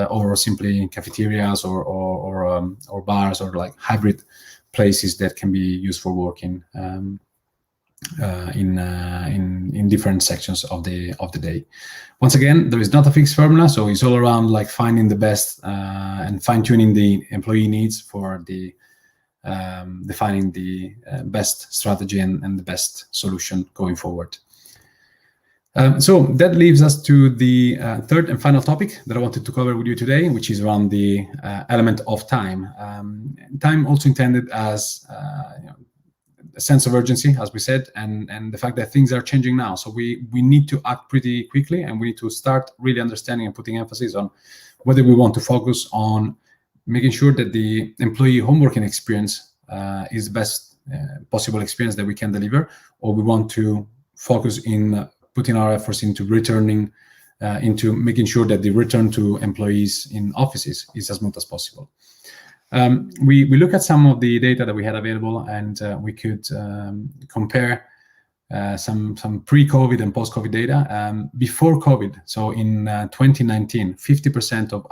or simply cafeterias or bars, or like hybrid places that can be used for working in different sections of the day. Once again, there is not a fixed formula, so it's all around like finding the best and fine-tuning the employee needs for the defining the best strategy and the best solution going forward. So that leaves us to the third and final topic that I wanted to cover with you today, which is around the element of time. Time also intended as a sense of urgency, as we said, and the fact that things are changing now. So we need to act pretty quickly, and we need to start really understanding and putting emphasis on whether we want to focus on making sure that the employee home working experience is the best possible experience that we can deliver, or we want to focus in putting our efforts into returning, into making sure that the return to employees in offices is as smooth as possible. We look at some of the data that we had available, and we could compare some pre-COVID and post-COVID data. Before COVID, so in 2019, 50% of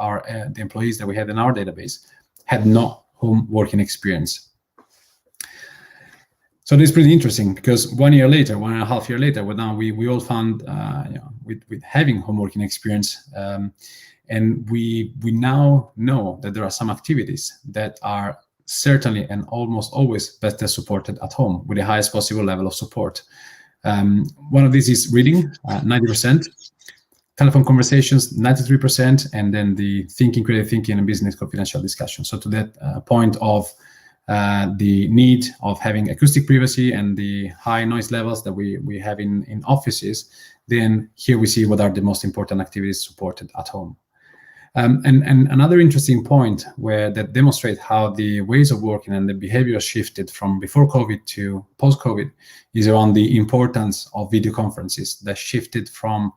the employees that we had in our database had no home working experience. So this is pretty interesting, because 1 year later, 1.5 years later, now we all found with having home working experience, and we now know that there are some activities that are certainly and almost always better supported at home with the highest possible level of support. One of these is reading, 90%, telephone conversations, 93%, and then the thinking, creative thinking, and business confidential discussion. So to that point of the need of having acoustic privacy and the high noise levels that we have in offices, then here we see what are the most important activities supported at home. And another interesting point that demonstrate how the ways of working and the behavior shifted from before COVID to post-COVID is around the importance of video conferences that shifted from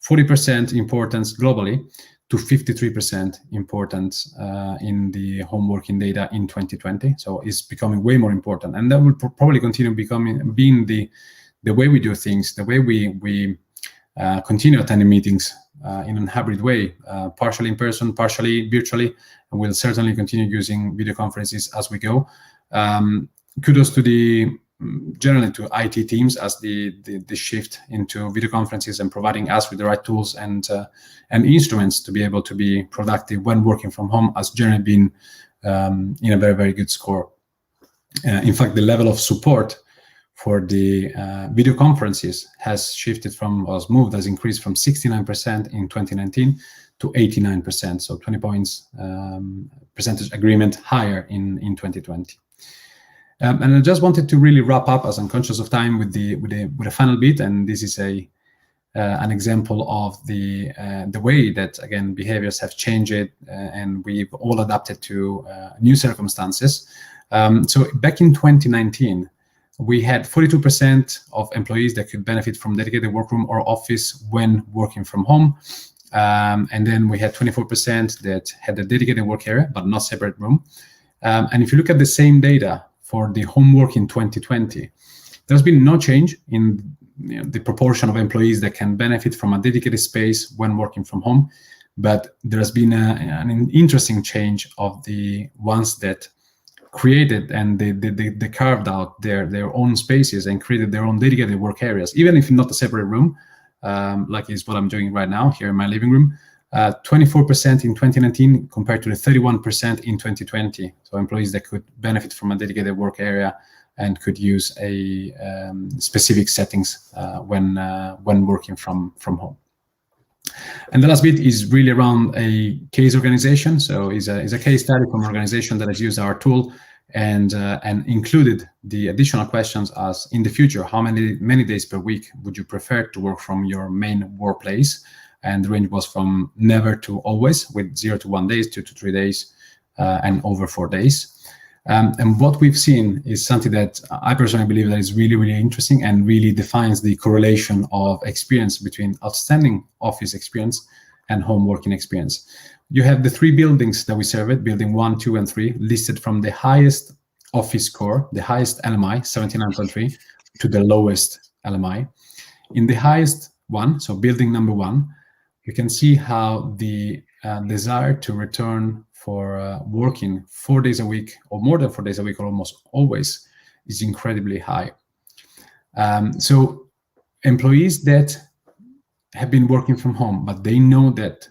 40% importance globally to 53% importance in the home working data in 2020. So it's becoming way more important, and that will probably continue being the way we do things, the way we continue attending meetings in a hybrid way, partially in person, partially virtually, and we'll certainly continue using video conferences as we go. Kudos to generally to IT teams as the shift into video conferences and providing us with the right tools and instruments to be able to be productive when working from home has generally been in a very, very good score. In fact, the level of support for the video conferences has increased from 69% in 2019 to 89%, so 20 points percentage agreement higher in 2020. And I just wanted to really wrap up, as I'm conscious of time, with a final bit, and this is an example of the way that, again, behaviors have changed and we've all adapted to new circumstances. So back in 2019, we had 42% of employees that could benefit from dedicated workroom or office when working from home. And then we had 24% that had a dedicated work area, but not separate room. And if you look at the same data for the homework in 2020, there's been no change in the proportion of employees that can benefit from a dedicated space when working from home. But there has been an interesting change of the ones that created and they carved out their own spaces and created their own dedicated work areas, even if not a separate room, like is what I'm doing right now here in my living room. 24% in 2019 compared to the 31% in 2020. So employees that could benefit from a dedicated work area and could use a specific settings when working from home. And the last bit is really around a case organization. So is a case study from an organization that has used our tool and included the additional questions as, in the future, how many days per week would you prefer to work from your main workplace? And the range was from never to always, with 0 to 1 days, 2 to 3 days, and over 4 days. And what we've seen is something that I personally believe that is really, really interesting and really defines the correlation of experience between outstanding office experience and home working experience. You have the 3 buildings that we surveyed, building 1, 2, and 3, listed from the highest office score, the highest LMI, 79.3, to the lowest LMI. In the highest one, so building number 1, you can see how the desire to return for working 4 days a week or more than 4 days a week or almost always is incredibly high. So employees that have been working from home, but they know that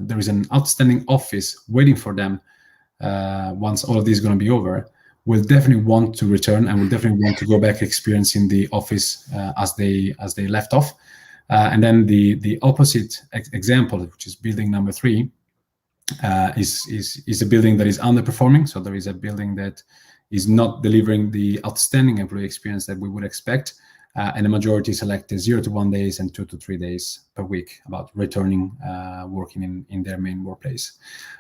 there is an outstanding office waiting for them once all of this is going to be over, will definitely want to return and will definitely want to go back experiencing the office as they left off. And then the opposite example, which is building number 3, is a building that is underperforming. So there is a building that is not delivering the outstanding employee experience that we would expect. And the majority selected 0 to 1 days and 2 to 3 days per week about returning working in their main workplace.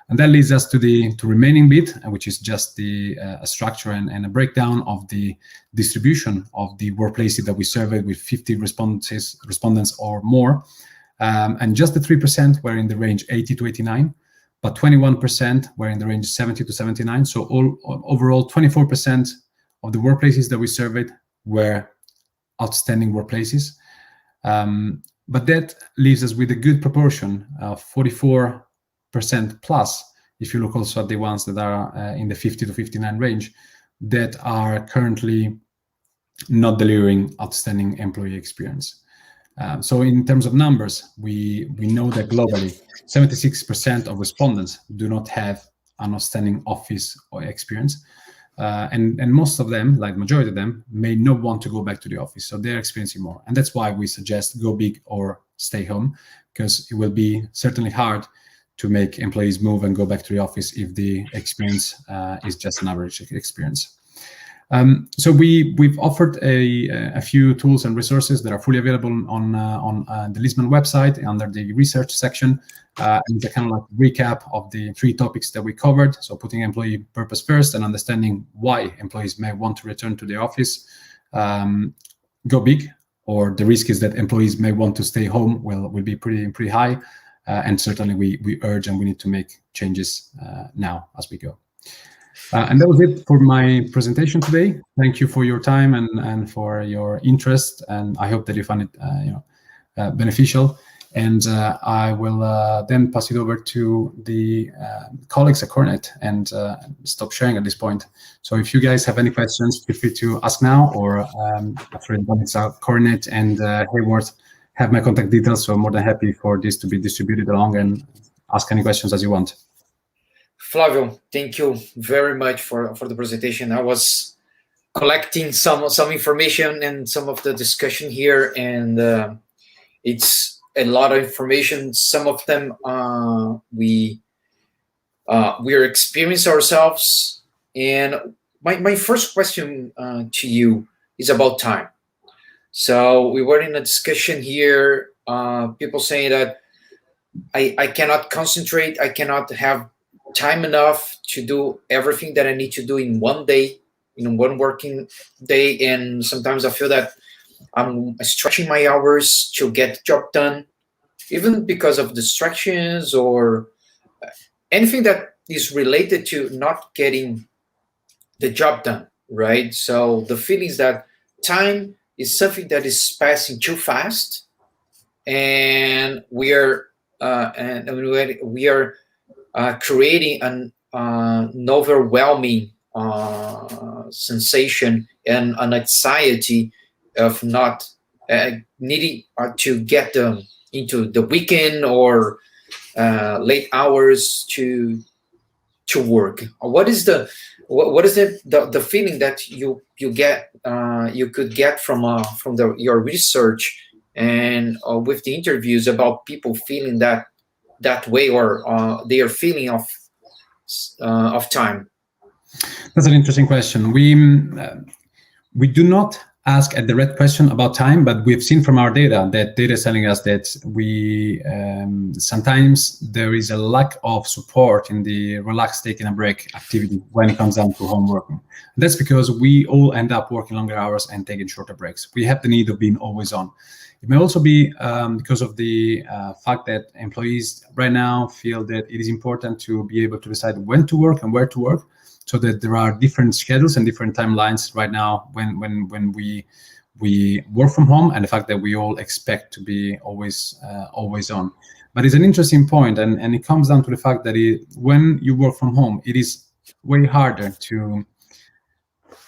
And that leads us to the remaining bit, which is just the structure and a breakdown of the distribution of the workplaces that we surveyed with 50 respondents or more. And just the 3% were in the range 80 to 89, but 21% were in the range 70 to 79. So overall, 24% of the workplaces that we surveyed were outstanding workplaces. But that leaves us with a good proportion of 44% plus, if you look also at the ones that are in the 50 to 59 range, that are currently not delivering outstanding employee experience. So in terms of numbers, we know that globally, 76% of respondents do not have an outstanding office or experience. And most of them, like majority of them, may not want to go back to the office. So they're experiencing more. And that's why we suggest go big or stay home, because it will be certainly hard to make employees move and go back to the office if the experience is just an average experience. So we've offered a few tools and resources that are fully available on the Lisbon website under the research section. And it's a kind of like recap of the 3 topics that we covered. So putting employee purpose first and understanding why employees may want to return to the office. Go big, or the risk is that employees may want to stay home will be pretty high. And certainly we urge and we need to make changes now as we go. And that was it for my presentation today. Thank you for your time and for your interest, and I hope that you found it beneficial. And I will then pass it over to the colleagues at Corenet and stop sharing at this point. So if you guys have any questions, feel free to ask now, or after the comments out, Corenet and Hayward have my contact details, so I'm more than happy for this to be distributed along and ask any questions as you want. Flavio, thank you very much for the presentation. I was collecting some information and some of the discussion here, and it's a lot of information. Some of them we are experiencing ourselves. And my first question to you is about time. So we were in a discussion here, people saying that I cannot concentrate, I cannot have time enough to do everything that I need to do in one day, in one working day. And sometimes I feel that I'm stretching my hours to get the job done, even because of distractions or anything that is related to not getting the job done, right? So the feeling is that time is something that is passing too fast, and we are creating an overwhelming sensation and an anxiety of not needing to get them into the weekend or late hours to work. What is the feeling that you get you could get from your research and with the interviews about people feeling that way, or their feeling of time? That's an interesting question. We do not ask a direct question about time, but we've seen from our data that data is telling us that we sometimes there is a lack of support in the relax, taking a break activity when it comes down to home working. That's because we all end up working longer hours and taking shorter breaks. We have the need of being always on. It may also be because of the fact that employees right now feel that it is important to be able to decide when to work and where to work, so that there are different schedules and different timelines right now when we work from home, and the fact that we all expect to be always on. But it's an interesting point, and it comes down to the fact that when you work from home, it is way harder to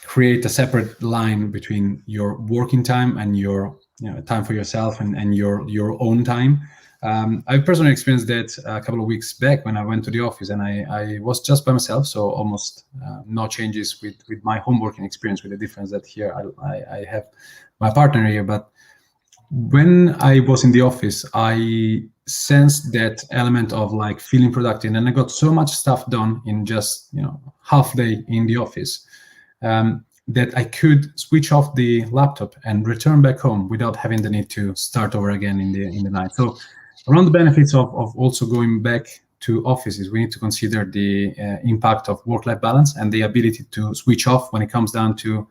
create a separate line between your working time and your time for yourself and your own time. I personally experienced that a couple of weeks back when I went to the office, and I was just by myself, so almost no changes with my home working experience, with the difference that here I have my partner here. But when I was in the office, I sensed that element of like feeling productive, and I got so much stuff done in just half day in the office that I could switch off the laptop and return back home without having the need to start over again in the night. So around the benefits of also going back to offices, we need to consider the impact of work-life balance and the ability to switch off when it comes down to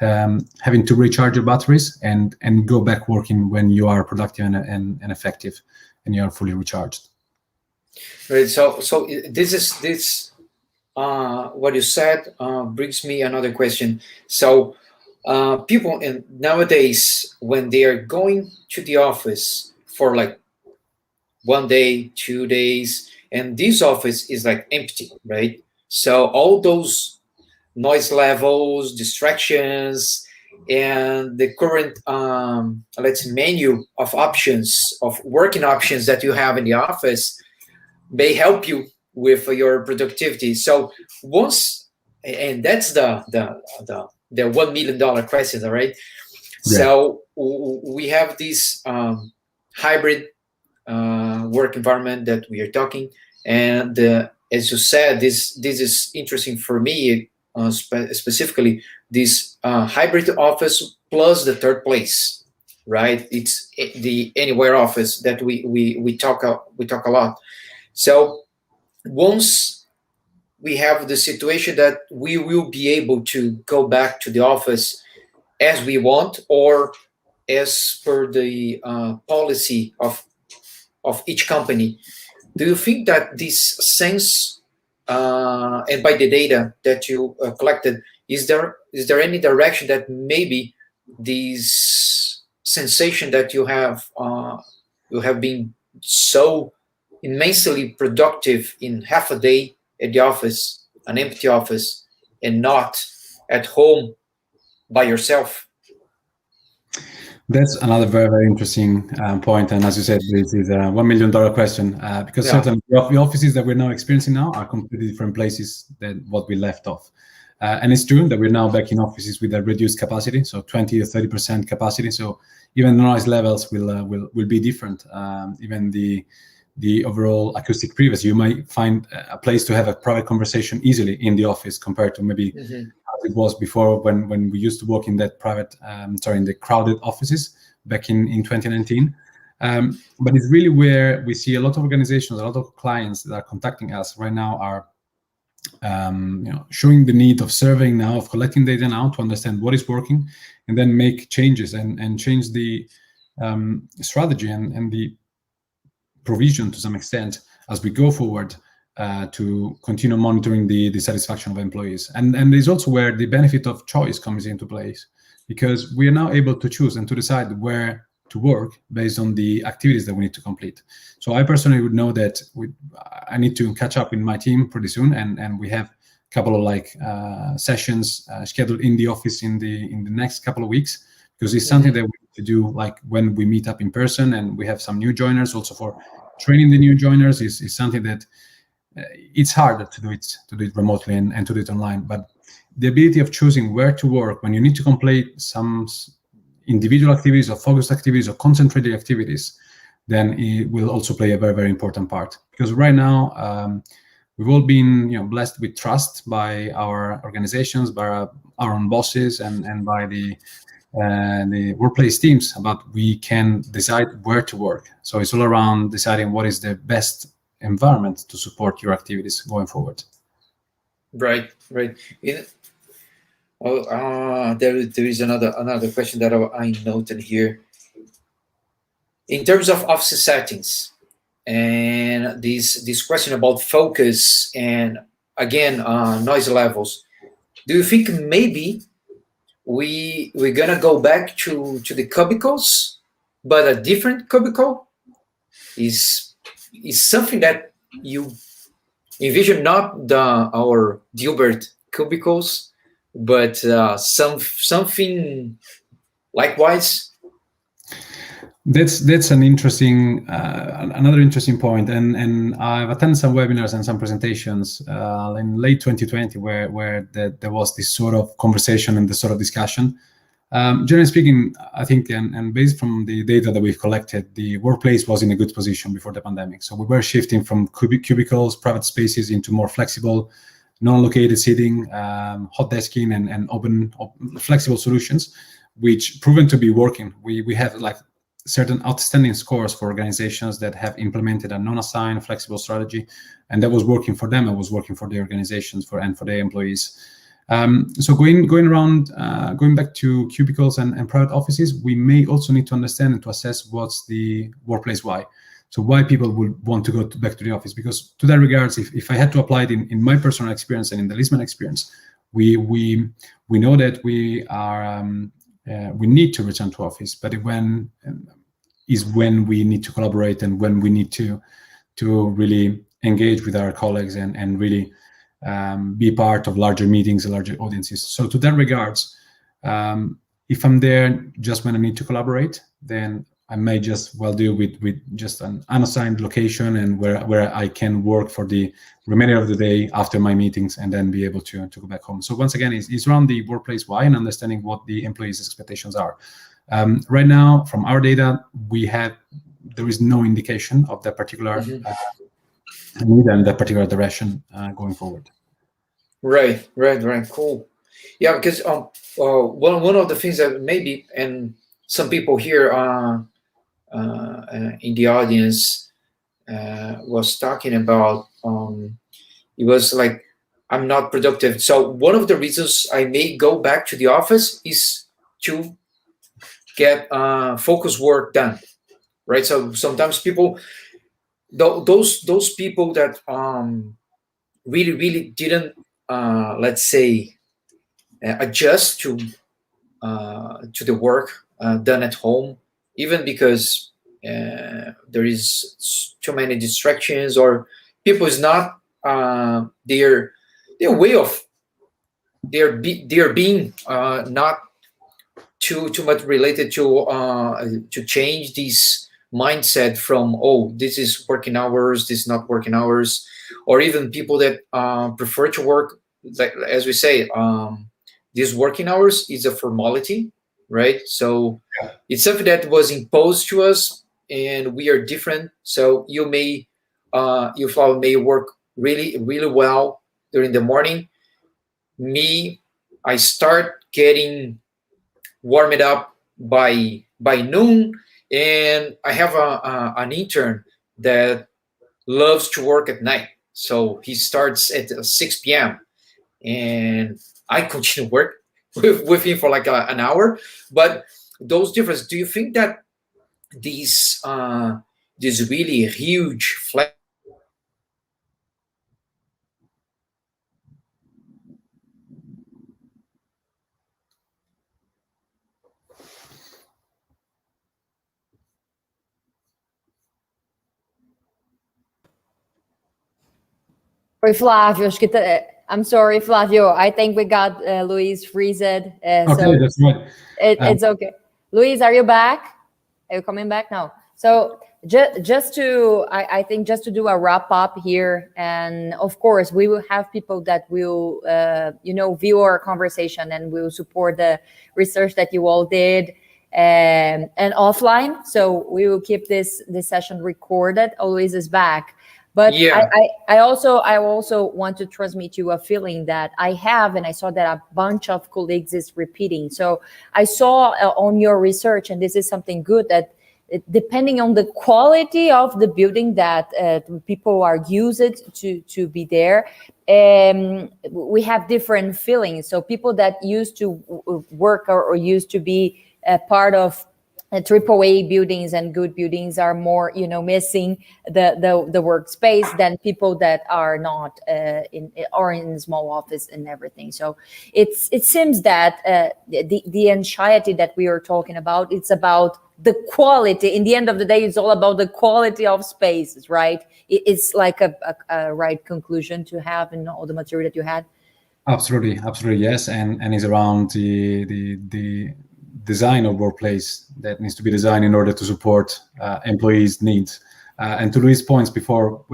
having to recharge your batteries and go back working when you are productive and effective and you are fully recharged. Right. So this what you said brings me another question. So people nowadays, when they are going to the office for like 1 day, 2 days, and this office is like empty, right? So all those noise levels, distractions, and the current let's say menu of options, of working options that you have in the office may help you with your productivity. So once, and that's the $1 million question, all right? Yeah. So we have this hybrid work environment that we are talking, And as you said, this is interesting for me, specifically this hybrid office plus the third place, right? It's the anywhere office that we talk a lot. So once we have the situation that we will be able to go back to the office as we want, or as per the policy of each company, do you think that this sense, and by the data that you collected, is there any direction that maybe this sensation that you have been so immensely productive in half a day at the office, an empty office, and not at home by yourself? That's another very, very interesting point. And as you said, this is a $1 million question, because certainly the offices that we're now experiencing now are completely different places than what we left off. And it's true that we're now back in offices with a reduced capacity, so 20 to 30% capacity. So even the noise levels will be different. Even the overall acoustic privacy, you might find a place to have a private conversation easily in the office compared to maybe as it was before when we used to work in that in the crowded offices back in 2019. But it's really where we see a lot of organizations, a lot of clients that are contacting us right now are showing the need of surveying now, of collecting data now to understand what is working, and then make changes and change the strategy and the provision to some extent as we go forward to continue monitoring the satisfaction of employees. And there's also where the benefit of choice comes into place, because we are now able to choose and to decide where to work based on the activities that we need to complete. So I personally would know that I need to catch up in my team pretty soon, and we have a couple of sessions scheduled in the office in the next couple of weeks, because it's something that we need to do like when we meet up in person, and we have some new joiners also for training the new joiners is something that it's harder to do it remotely and to do it online. But the ability of choosing where to work when you need to complete some individual activities or focused activities or concentrated activities, then it will also play a very, very important part. Because right now, we've all been blessed with trust by our organizations, by our own bosses, and by the workplace teams about we can decide where to work. So it's all around deciding what is the best environment to support your activities going forward. Right. There is another question that I noted here. In terms of office settings, and this question about focus and again noise levels, do you think maybe we're gonna go back to the cubicles, but a different cubicle is something that you envision, not our Gilbert cubicles, but something likewise? That's an interesting another interesting point, and I've attended some webinars and some presentations in late 2020 where there was this sort of conversation and this sort of discussion. Generally speaking, I think, and based from the data that we've collected, the workplace was in a good position before the pandemic. So we were shifting from cubicles, private spaces, into more flexible, non-located seating, hot desking, and open flexible solutions, which proven to be working. We have like certain outstanding scores for organizations that have implemented a non-assigned flexible strategy, and that was working for them. It was working for the organizations and for their employees. So going back to cubicles and private offices, we may also need to understand and to assess what's the workplace why. So why people would want to go back to the office, because to that regards, if I had to apply it in my personal experience and in the Lisbon experience, we know that we need to return to office, but when we need to collaborate and when we need to really engage with our colleagues and really be part of larger meetings, larger audiences. So to that regards, if I'm there just when I need to collaborate, then I may just well deal with just an unassigned location and where I can work for the remainder of the day after my meetings and then be able to go back home. So once again, it's around the workplace why and understanding what the employees' expectations are. Right now, from our data, there is no indication of that particular need and that particular direction going forward. Right. Cool. Yeah, because one of the things that maybe, and some people here in the audience was talking about, it was like, I'm not productive. So one of the reasons I may go back to the office is to get focus work done, right? So sometimes people, those people that really didn't, let's say, adjust to the work done at home, even because there is too many distractions, or people is not their way of their being not too much related to change this mindset from, oh, this is working hours, this is not working hours, or even people that prefer to work, like, as we say, these working hours is a formality, right? So it's something that was imposed to us, and we are different. So you may you may work really well during the morning. Me, I start getting warmed up by noon, and I have an intern that loves to work at night, so he starts at 6 p.m. and I continue work with him for like an hour. But those differences, do you think that these this really huge flex? Oi, Flávio, acho que I'm sorry, Flávio. I think we got Luis freezed. Okay, So that's right. it's okay. Luis, are you back? Are you coming back now? So just to, I think just to do a wrap up here, and of course we will have people that will, view our conversation and will support the research that you all did, and offline. So we will keep this session recorded. Luis is back. But Yeah. I also want to transmit you a feeling that I have, and I saw that a bunch of colleagues is repeating. So I saw on your research, and this is something good, that depending on the quality of the building that people are used to be there, we have different feelings. So people that used to work or used to be a part of AAA buildings and good buildings are more, missing the workspace than people that are not in small office and everything. So it seems that the anxiety that we are talking about, it's about the quality. In the end of the day, it's all about the quality of spaces, right? It's like a right conclusion to have in all the material that you had. Absolutely, yes, and it's around the design of workplace that needs to be designed in order to support employees' needs. And to Luis' points before,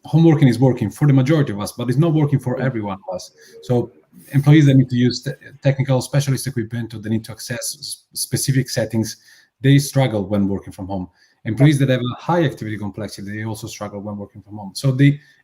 home working is working for the majority of us, but it's not working for everyone of us. So employees that need to use technical specialist equipment, or they need to access specific settings, they struggle when working from home. Employees that have a high activity complexity, they also struggle when working from home. So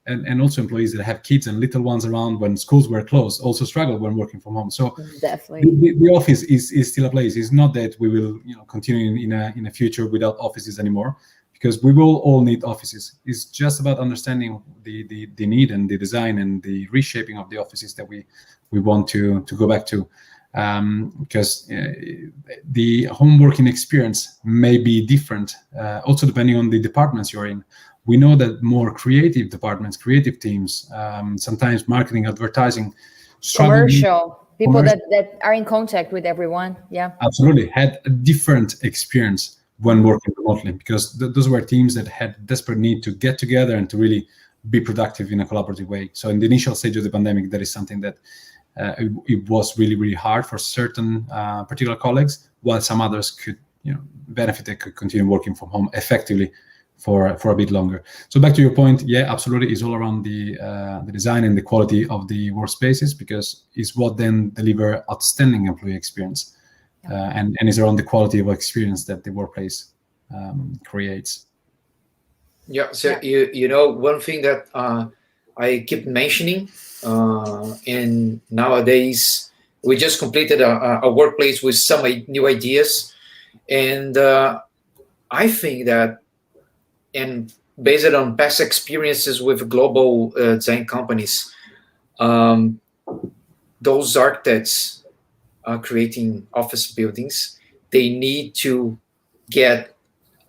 and also employees that have kids and little ones around when schools were closed also struggle when working from home. So definitely the office is still a place. It's not that we will continue in a future without offices anymore, because we will all need offices. It's just about understanding the need and the design and the reshaping of the offices that we want to go back to. Because the home working experience may be different, also depending on the departments you're in. We know that more creative departments, creative teams, sometimes marketing, advertising, commercial people that are in contact with everyone, absolutely, had a different experience when working remotely, because those were teams that had desperate need to get together and to really be productive in a collaborative way. So in the initial stage of the pandemic, that is something that it was really hard for certain particular colleagues, while some others could benefit. They could continue working from home effectively for a bit longer. So back to your point, absolutely, it's all around the design and the quality of the workspaces, because it's what then deliver outstanding employee experience, and it's around the quality of experience that the workplace creates. Yeah. So you know, one thing that I keep mentioning, and nowadays we just completed a workplace with some new ideas, and I think that, and based on past experiences with global design companies, um, those architects creating office buildings, they need to get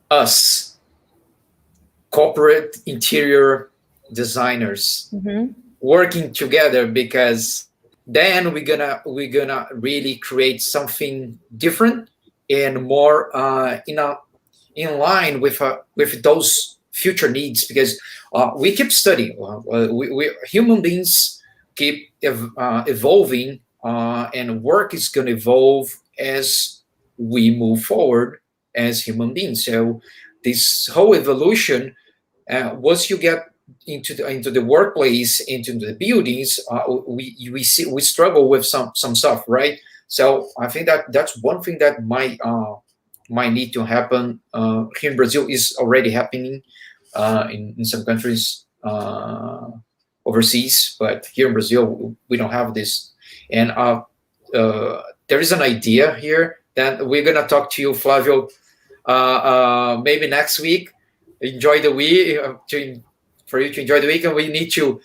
us corporate interior designers working together, because then we're gonna really create something different and more in line with those future needs, because we keep studying. We human beings keep evolving, and work is going to evolve as we move forward as human beings. So this whole evolution, once you get into the workplace, into the buildings, we struggle with some stuff, right? So I think that that's one thing that might need to happen. Here in Brazil is already happening, in some countries overseas, but here in Brazil we don't have this. And there is an idea here that we're gonna talk to you, Flavio, maybe next week. Enjoy the week, for you to enjoy the week, and we need to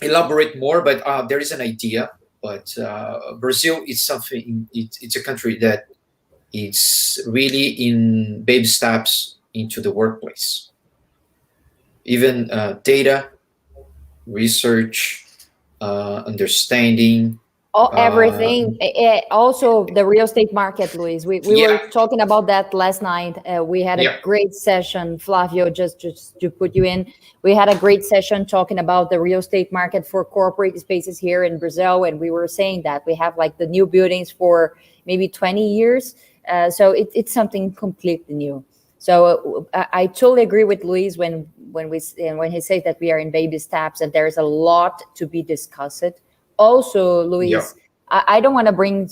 elaborate more. But there is an idea. But Brazil is something. It's a country that it's really in baby steps into the workplace. Even data, research, understanding. Everything. Also, the real estate market, Luis. We were talking about that last night. We had a great session, Flavio, just to put you in. We had a great session talking about the real estate market for corporate spaces here in Brazil. And we were saying that we have like the new buildings for maybe 20 years. So it's something completely new. So I totally agree with Luis when he says that we are in baby steps and there's a lot to be discussed. Also, Luis, I don't want to bring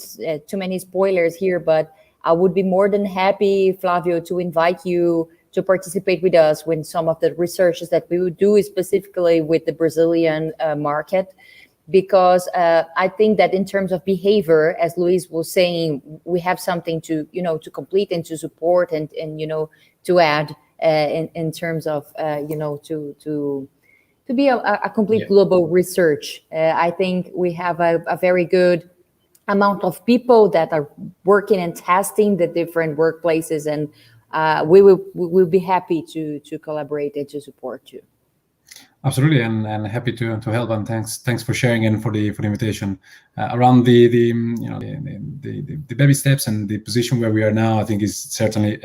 too many spoilers here, but I would be more than happy, Flavio, to invite you to participate with us with some of the researches that we would do specifically with the Brazilian market. Because I think that in terms of behavior, as Luis was saying, we have something to complete and to support and to add in terms of to be a complete global research. I think we have a very good amount of people that are working and testing the different workplaces, and we will be happy to collaborate and to support you. Absolutely, and happy to help, and thanks for sharing and for the invitation around the baby steps and the position where we are now. I think is certainly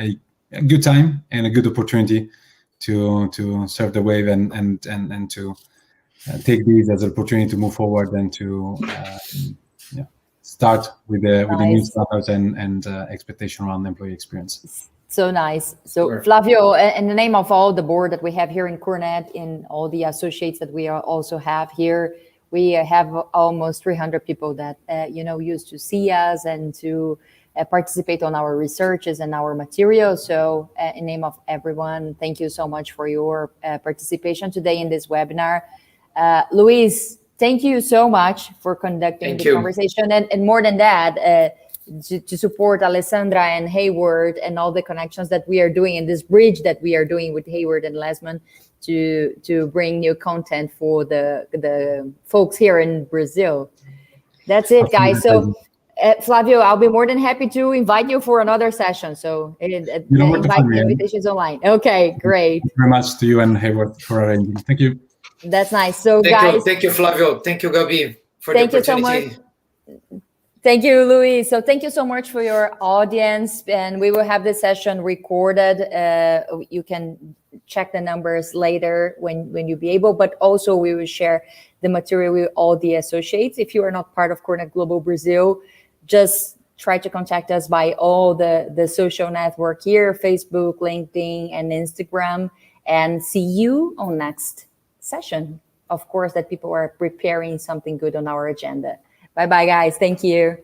a good time and a good opportunity to surf the wave and to take these as an opportunity to move forward and to start with the new standards and expectation around employee experience. So nice. So Flavio, in the name of all the board that we have here in Corenet, in all the associates that we also have here, we have almost 300 people that used to see us and to participate on our researches and our materials. So in name of everyone, thank you so much for your participation today in this webinar. Luis, thank you so much for conducting the conversation, and more than that, to support Alessandra and Hayward and all the connections that we are doing, and this bridge that we are doing with Hayward and Lesman to bring new content for the folks here in Brazil. That's it, guys. So Flavio, I'll be more than happy to invite you for another session. So invitations online. Okay, great. Thank you very much to you and Hayward for arranging. Thank you. That's nice. So thank you, Flavio. Thank you, Gabi, for the opportunity. So much. Thank you, Luis. So thank you so much for your audience, and we will have this session recorded. You can check the numbers later when you be able, but also we will share the material with all the associates. If you are not part of Corenet Global Brazil, just try to contact us by all the social network here, Facebook, LinkedIn, and Instagram, and see you on next session. Of course, that people are preparing something good on our agenda. Bye-bye, guys. Thank you.